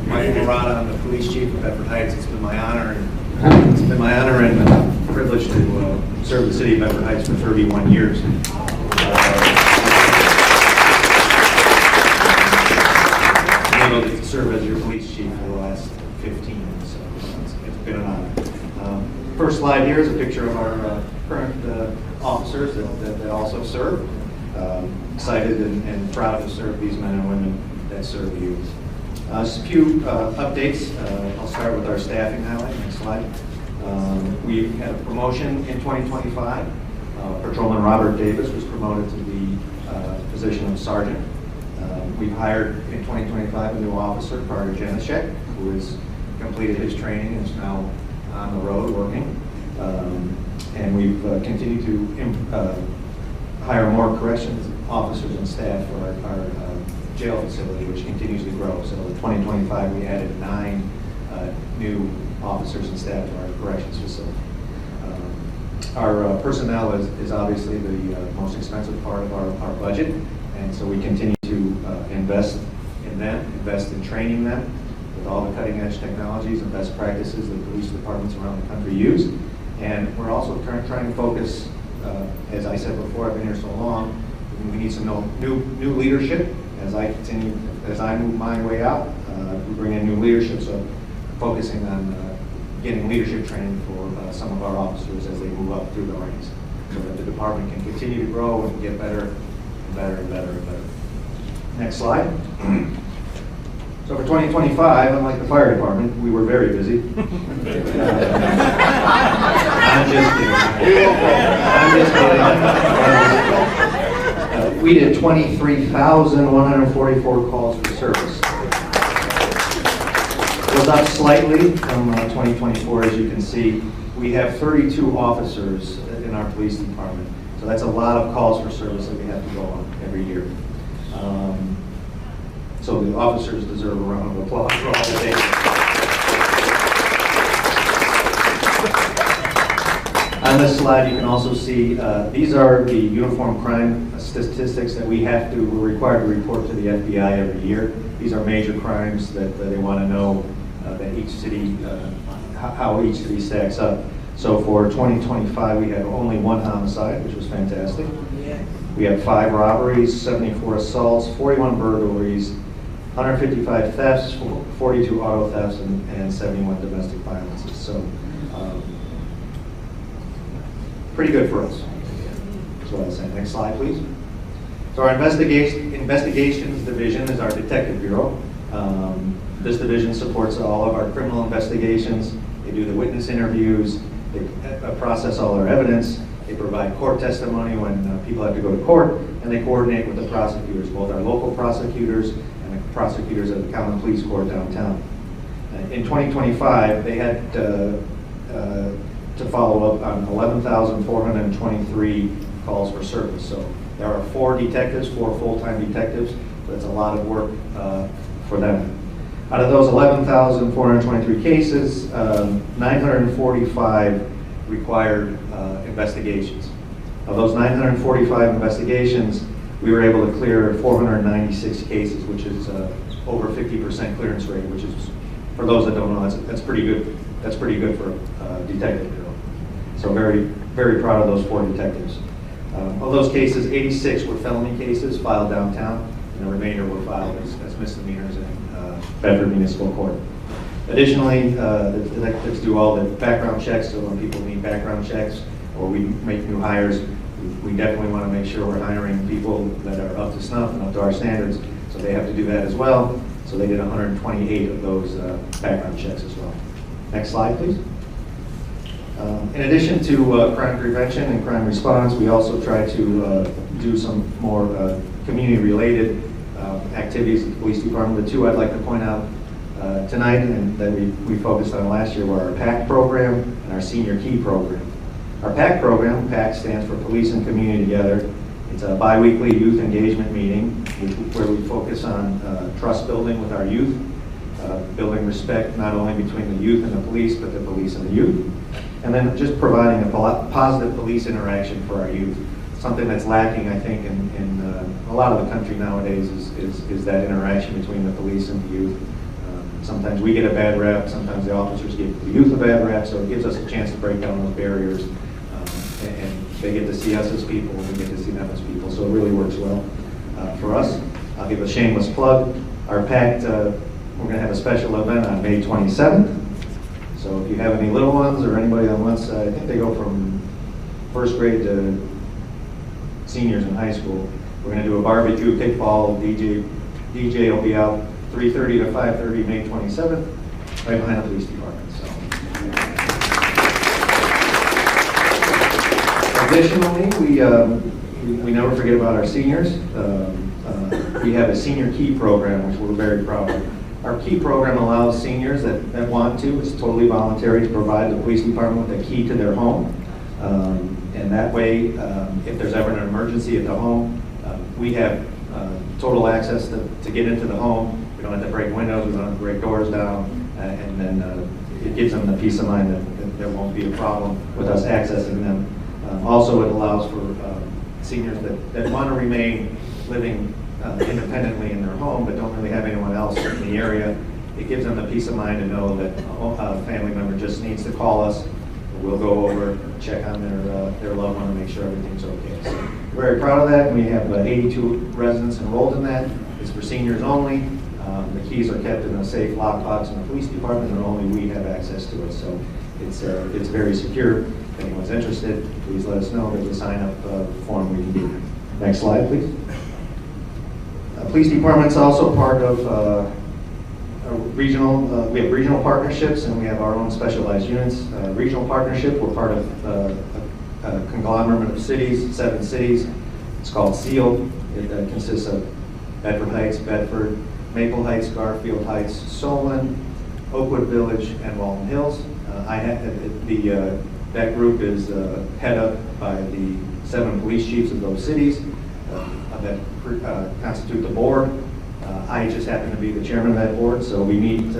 Michael Murata, I'm the police chief of Bedford Heights. It's been my honor and privilege to serve the city of Bedford Heights for 31 years. Been able to serve as your police chief for the last 15, so it's been an honor. First slide here is a picture of our current officers that also serve. Excited and proud to serve these men and women that serve you. Just a few updates. I'll start with our staffing highlight. Next slide. We had a promotion in 2025. Patrolman Robert Davis was promoted to the position of sergeant. We've hired in 2025 a new officer, Carter Janishek, who has completed his training and is now on the road working. And we've continued to hire more corrections officers and staff for our jail facility, which continues to grow. So in 2025, we added 9 new officers and staff to our corrections facility. Our personnel is obviously the most expensive part of our budget, and so we continue to invest in them, invest in training them with all the cutting edge technologies and best practices that police departments around the country use. And we're also trying to focus, as I said before, I've been here so long, we need some new leadership. As I move my way out, we bring in new leadership, so focusing on getting leadership training for some of our officers as they move up through the ranks, so that the department can continue to grow and get better and better and better and better. Next slide. So for 2025, unlike the fire department, we were very busy. I'm just kidding. We did 23,144 calls for service. It was up slightly from 2024, as you can see. We have 32 officers in our police department, so that's a lot of calls for service that we have to go on every year. So the officers deserve a round of applause for all that they do. On this slide, you can also see, these are the uniform crime statistics that we're required to report to the FBI every year. These are major crimes that they want to know that each city, how each city stacks up. So for 2025, we had only 1 homicide, which was fantastic. We had 5 robberies, 74 assaults, 41 burglaries, 155 thefts, 42 auto thefts, and 71 domestic violences. So pretty good for us. That's what I was saying. Next slide, please. So our investigations division is our detective bureau. This division supports all of our criminal investigations. They do the witness interviews. They process all our evidence. They provide court testimony when people have to go to court, and they coordinate with the prosecutors, both our local prosecutors and the prosecutors at the common police court downtown. In 2025, they had to follow up on 11,423 calls for service. So there are 4 detectives, 4 full-time detectives. So that's a lot of work for them. Out of those 11,423 cases, 945 required investigations. Of those 945 investigations, we were able to clear 496 cases, which is over 50% clearance rate, which is, for those that don't know, that's pretty good. That's pretty good for a detective bureau. So very, very proud of those 4 detectives. Of those cases, 86 were felony cases filed downtown, and the remainder were filed as misdemeanors in Bedford Municipal Court. Additionally, the detectives do all the background checks, so when people need background checks or we make new hires, we definitely want to make sure we're hiring people that are up to snuff and up to our standards, so they have to do that as well. So they did 128 of those background checks as well. Next slide, please. In addition to crime prevention and crime response, we also try to do some more community-related activities at the police department. The 2 I'd like to point out tonight and that we focused on last year were our PAC program and our Senior Key program. Our PAC program, PAC stands for Police and Community Together. It's a bi-weekly youth engagement meeting where we focus on trust building with our youth, building respect not only between the youth and the police, but the police and the youth, and then just providing a positive police interaction for our youth. Something that's lacking, I think, in a lot of the country nowadays is that interaction between the police and the youth. Sometimes we get a bad rep, sometimes the officers give the youth a bad rep, so it gives us a chance to break down those barriers, and they get to see us as people, and we get to see them as people, so it really works well for us. I'll give a shameless plug. Our PAC, we're going to have a special event on May 27th, so if you have any little ones or anybody that wants, I think they go from 1st grade to seniors in high school. We're going to do a barbecue, kickball, DJ will be out 3:30 to 5:30, May 27th, right behind the police department. So. Additionally, we never forget about our seniors. We have a Senior Key program, which we're very proud of. Our Key program allows seniors that want to, it's totally voluntary, to provide the police department with a key to their home. And that way, if there's ever an emergency at the home, we have total access to get into the home. We don't have to break windows, we don't have to break doors down, and then it gives them the peace of mind that there won't be a problem with us accessing them. Also, it allows for seniors that want to remain living independently in their home but don't really have anyone else in the area. It gives them the peace of mind to know that a family member just needs to call us. We'll go over, check on their loved one and make sure everything's okay. So we're very proud of that. We have 82 residents enrolled in that. It's for seniors only. The keys are kept in a safe lockbox in the police department, and only we have access to it. So it's very secure. If anyone's interested, please let us know. There's a sign-up form we can do. Next slide, please. Police department's also part of regional. We have regional partnerships, and we have our own specialized units. Regional partnership, we're part of a conglomerate of cities, 7 cities. It's called SEAL. It consists of Bedford Heights, Bedford, Maple Heights, Garfield Heights, Solon, Oakwood Village, and Walton Hills. That group is head up by the 7 police chiefs of those cities that constitute the board. I just happen to be the chairman of that board, so we meet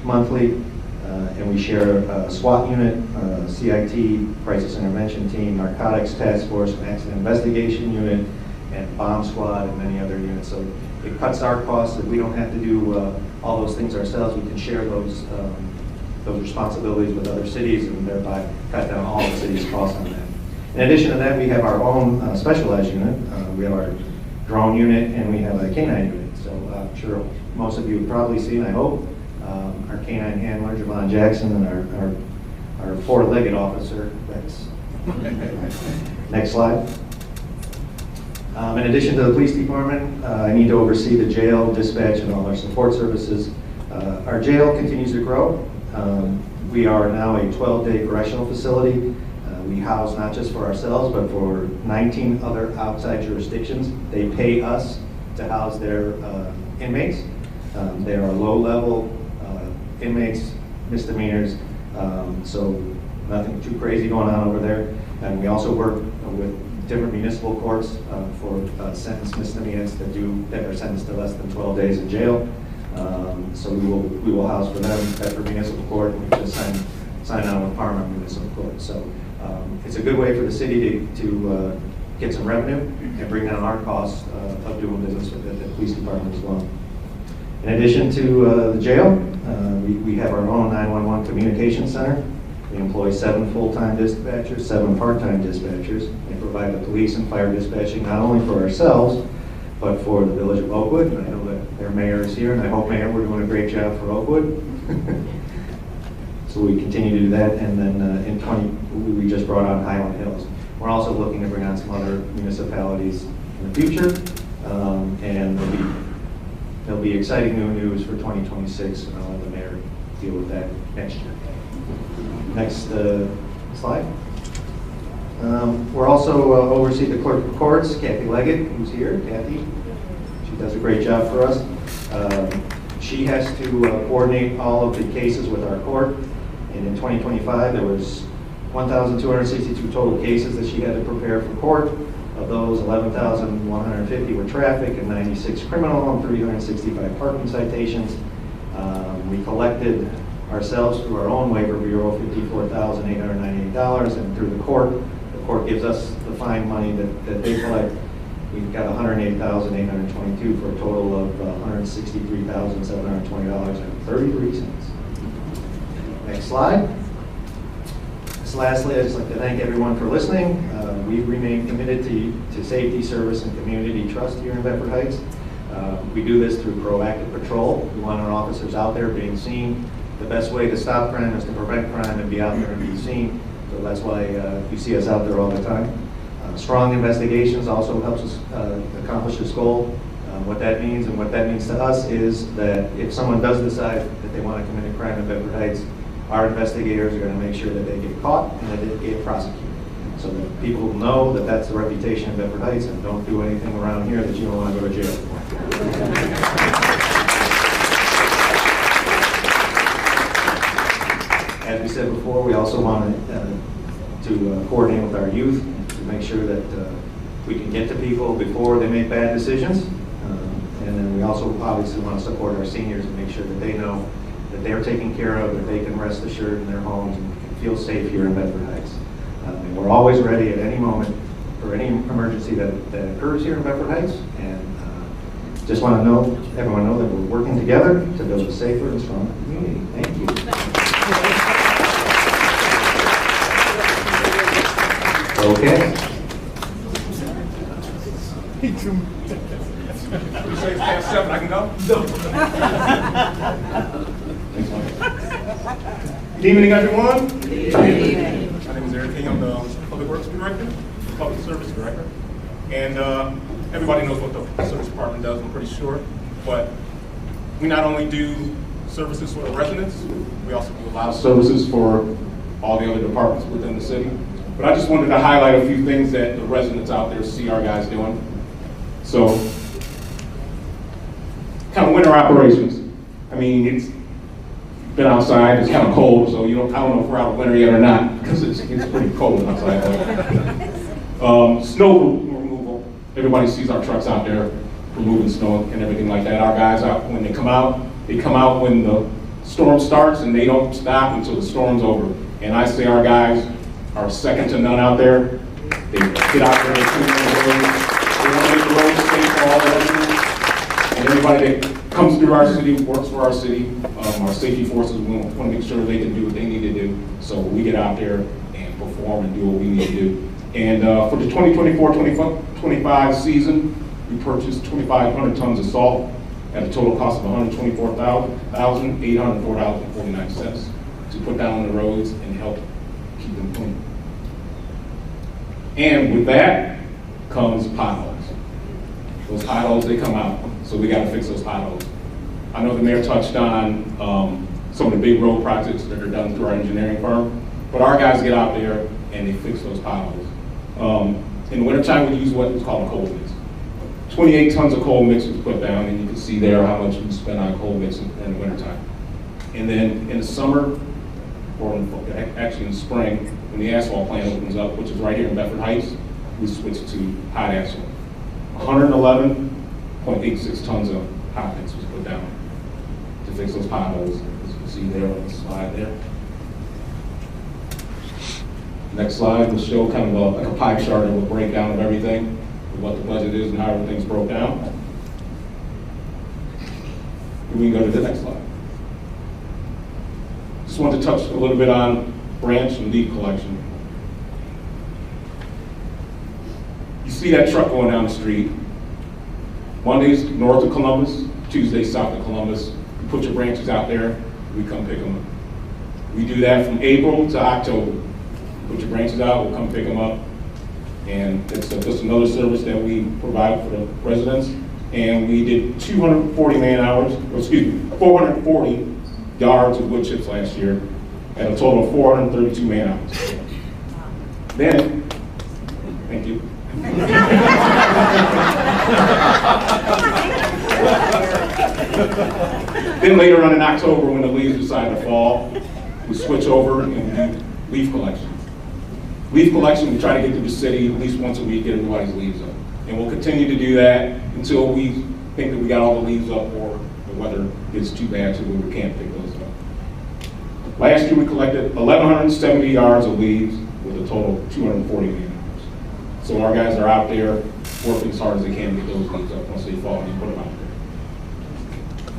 monthly And we share a SWAT unit, CIT, Crisis Intervention Team, Narcotics Task Force, and Accident Investigation Unit, and Bomb Squad, and many other units. So it cuts our costs. If we don't have to do all those things ourselves, we can share those responsibilities with other cities, and thereby cut down all the city's costs on that. In addition to that, we have our own specialized unit. We have our drone unit, and we have a canine unit. So I'm sure most of you have probably seen, I hope, our canine handler, Javon Jackson, and our four-legged officer, Rex. Next slide. In addition to the police department, I need to oversee the jail, dispatch, and all our support services. Our jail continues to grow. We are now a 12-day correctional facility. We house not just for ourselves, but for 19 other outside jurisdictions. They pay us to house their inmates. They are low-level inmates, misdemeanors, so nothing too crazy going on over there. And we also work with different municipal courts for sentenced misdemeanors that are sentenced to less than 12 days in jail. So we will house for them Bedford Municipal Court, and we just sign out with Parma Municipal Court. So it's a good way for the city to get some revenue and bring down our costs of doing business with the police department as well. In addition to the jail, we have our own 911 communication center. We employ 7 full-time dispatchers, 7 part-time dispatchers, and provide the police and fire dispatching not only for ourselves, but for the village of Oakwood. And I know that their mayor is here, and I hope, Mayor, we're doing a great job for Oakwood. So we continue to do that, and then we just brought on Highland Hills. We're also looking to bring on some other municipalities in the future, and there'll be exciting new news for 2026, and I'll let the mayor deal with that next year. Next slide. We're also oversee the clerk of courts, Kathy Leggett, who's here. Kathy, she does a great job for us. She has to coordinate all of the cases with our court. And in 2025, there was 1,262 total cases that she had to prepare for court. Of those, 11,150 were traffic and 96 criminal and 365 parking citations. We collected ourselves through our own waiver bureau $54,898, and through the court gives us the fine money that they collect. We've got $108,822 for a total of $163,720.33. Next slide. So lastly, I'd just like to thank everyone for listening. We remain committed to safety, service, and community trust here in Bedford Heights. We do this through proactive patrol. We want our officers out there being seen. The best way to stop crime is to prevent crime and be out there and be seen. So that's why you see us out there all the time. Strong investigations also helps us accomplish this goal. What that means to us is that if someone does decide that they want to commit a crime in Bedford Heights, our investigators are going to make sure that they get caught and that they get prosecuted. So that people will know that that's the reputation of Bedford Heights, and don't do anything around here that you don't want to go to jail for. As we said before, we also want to coordinate with our youth to make sure that we can get to people before they make bad decisions. And then we also obviously want to support our seniors and make sure that they know that they're taken care of, that they can rest assured in their homes and feel safe here in Bedford Heights. And we're always ready at any moment for any emergency that occurs here in Bedford Heights. And just want to everyone know that we're working together to build a safer and stronger community. Thank you. Okay. You say it's past 7, I can go? Good evening, everyone. Good evening. My name is Eric King. I'm the Public Works Director, Public Service Director. And everybody knows what the Service Department does, I'm pretty sure. But we not only do services for the residents, we also do a lot of services for all the other departments within the city. But I just wanted to highlight a few things that the residents out there see our guys doing. So, kind of winter operations. I mean, it's been outside, it's kind of cold, so I don't know if we're out of winter yet or not, because it's pretty cold outside. Snow removal. Everybody sees our trucks out there removing snow and everything like that. Our guys out, when they come out when the storm starts and they don't stop until the storm's over. And I say our guys are second to none out there. They get out there, they clean the roads, they want to make the roads safe for all the residents. And everybody that comes through our city, works for our city, our safety forces want to make sure they can do what they need to do. So we get out there and perform and do what we need to do. And for the 2024-25 season, we purchased 2,500 tons of salt at a total cost of $124,804.49 to put down on the roads and help keep them clean. And with that comes potholes. Those potholes, they come out, so we got to fix those potholes. I know the mayor touched on some of the big road projects that are done through our engineering firm, but our guys get out there and they fix those potholes. In the wintertime, we use what is called a cold mix. 28 tons of cold mix was put down, and you can see there how much we spend on cold mix in the wintertime. And then in the summer, or actually in the spring, when the asphalt plant opens up, which is right here in Bedford Heights, we switch to hot asphalt. 111.86 tons of hot mix was put down to fix those potholes, as you can see there on the slide there. Next slide will show kind of like a pie chart of a breakdown of everything, of what the budget is and how everything's broke down. And we can go to the next slide. Just want to touch a little bit on branch and leaf collection. You see that truck going down the street. Mondays north of Columbus, Tuesdays south of Columbus. You put your branches out there, we come pick them up. We do that from April to October. Put your branches out, we'll come pick them up. And it's just another service that we provide for the residents. And we did 440 yards of wood chips last year at a total of 432 man hours. Then, thank you. Then later on in October, when the leaves decide to fall, we switch over and we do leaf collection. Leaf collection, we try to get to the city at least once a week, get everybody's leaves up. And we'll continue to do that until we think that we got all the leaves up or the weather gets too bad to where we can't pick those up. Last year, we collected 1,170 yards of leaves with a total of 240 man hours. So our guys are out there working as hard as they can to get those leaves up once they fall and you put them out there.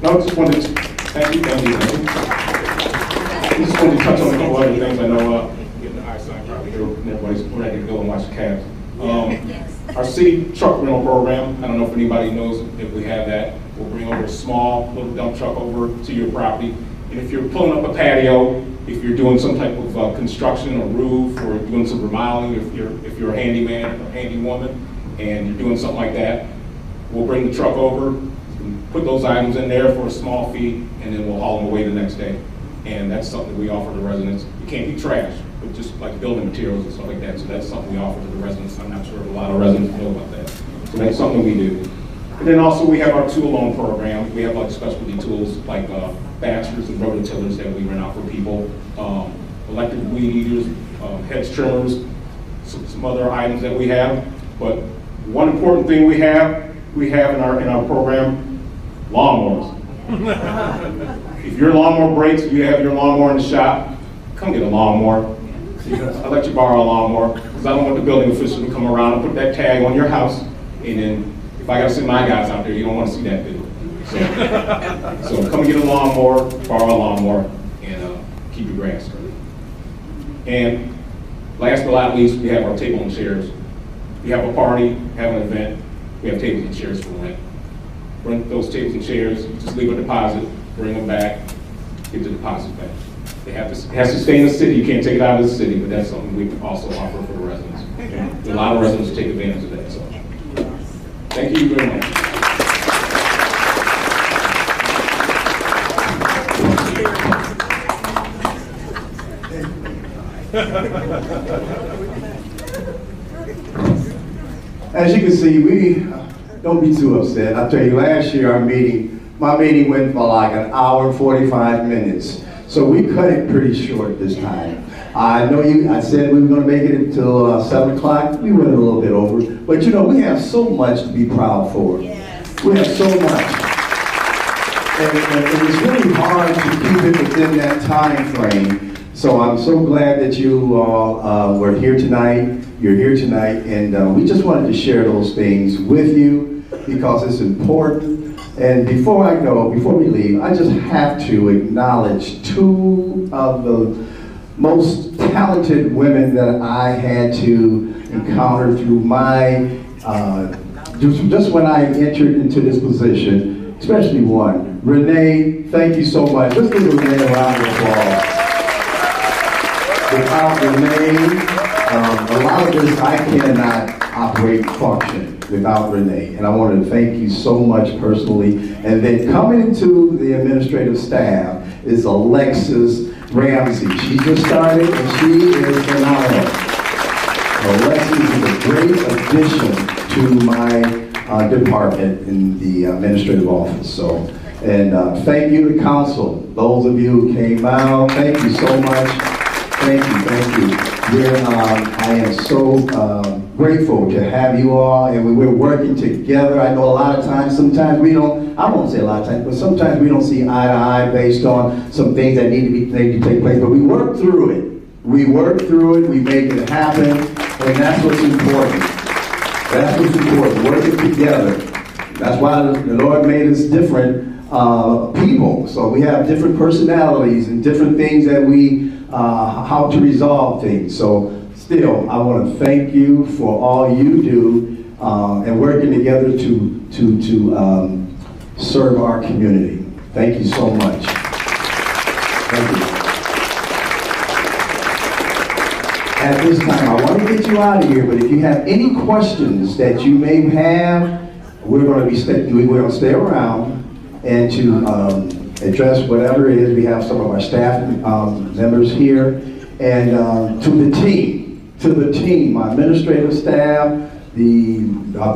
Now, I just wanted to, thank you. I just wanted to touch on a couple other things. I know getting the eyesight probably here, and everybody's ready to go and watch the Cavs. Our city truck rental program, I don't know if anybody knows if we have that. We'll bring over a small little dump truck over to your property. And if you're pulling up a patio, if you're doing some type of construction or roof or doing some remodeling, if you're a handyman or handy woman and you're doing something like that, we'll bring the truck over, put those items in there for a small fee, and then we'll haul them away the next day. And that's something that we offer to residents. It can't be trash, but just like building materials and stuff like that. So that's something we offer to the residents. I'm not sure if a lot of residents know about that. So that's something we do. And then also we have our tool loan program. We have like specialty tools like batchers and rototillers that we rent out for people, electric weed eaters, hedge trimmers, some other items that we have. But one important thing we have in our program, lawnmowers. If your lawnmower breaks, you have your lawnmower in the shop, come get a lawnmower. I'll let you borrow a lawnmower because I don't want the building official to come around and put that tag on your house, and then if I got to send my guys out there, you don't want to see that video. So come get a lawnmower, borrow a lawnmower, and keep your grass straight. And last but not least, we have our table and chairs. We have a party, have an event, we have tables and chairs for rent. Rent those tables and chairs, just leave a deposit, bring them back, get the deposit back. It has to stay in the city, you can't take it out of the city, but that's something we also offer for the residents. And a lot of residents take advantage of that. So, thank you very much. As you can see, we don't be too upset. I'll tell you, last year my meeting went for like an hour and 45 minutes. So we cut it pretty short this time. I know I said we were going to make it until 7 o'clock. We went a little bit over. But you know, we have so much to be proud for. Yes. We have so much. and it's really hard to keep it within that time frame. So I'm so glad that you all were here tonight. You're here tonight, and we just wanted to share those things with you because it's important. And before I go, before we leave, I just have to acknowledge two of the most talented women that I had to encounter through my, just when I entered into this position, especially one. Renee, thank you so much. Let's give Renee a round of applause. Without Renee, a lot of this I cannot operate and function without Renee. And I want to thank you so much personally. And then coming into the administrative staff is Alexis Ramsey. She just started and she is phenomenal. Alexis is a great addition to my department in the administrative office. So, and thank you to council. Those of you who came out, thank you so much. Thank you, thank you. I am so grateful to have you all, and we're working together. I know a lot of times, sometimes we don't, I won't say a lot of times, but sometimes we don't see eye to eye based on some things that need to take place, but we work through it. We work through it, we make it happen, and that's what's important. That's what's important, working together. That's why the Lord made us different people. So we have different personalities and different things that we, how to resolve things. So still, I want to thank you for all you do and working together to serve our community. Thank you so much. Thank you. At this time, I want to get you out of here, but if you have any questions that you may have, we're going to stay around and to address whatever it is. We have some of our staff members here, and to the team, my administrative staff, the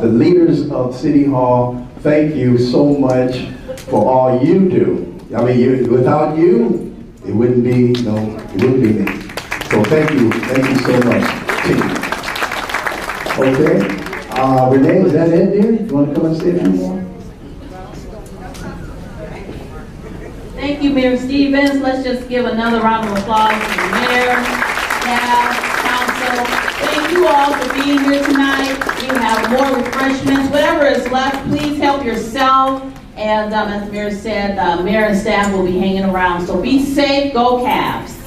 leaders of City Hall. Thank you so much for all you do. I mean, without you, it wouldn't be me. So thank you so much, team. Okay, Renee, is that it, dear? You want to come and say a few more? Thank you, Mayor Stevens. Let's just give another round of applause to the mayor, staff, council. Thank you all for being here tonight. We have more refreshments. Whatever is left, please help yourself. And as the mayor said, mayor and staff will be hanging around. So be safe. Go Cavs.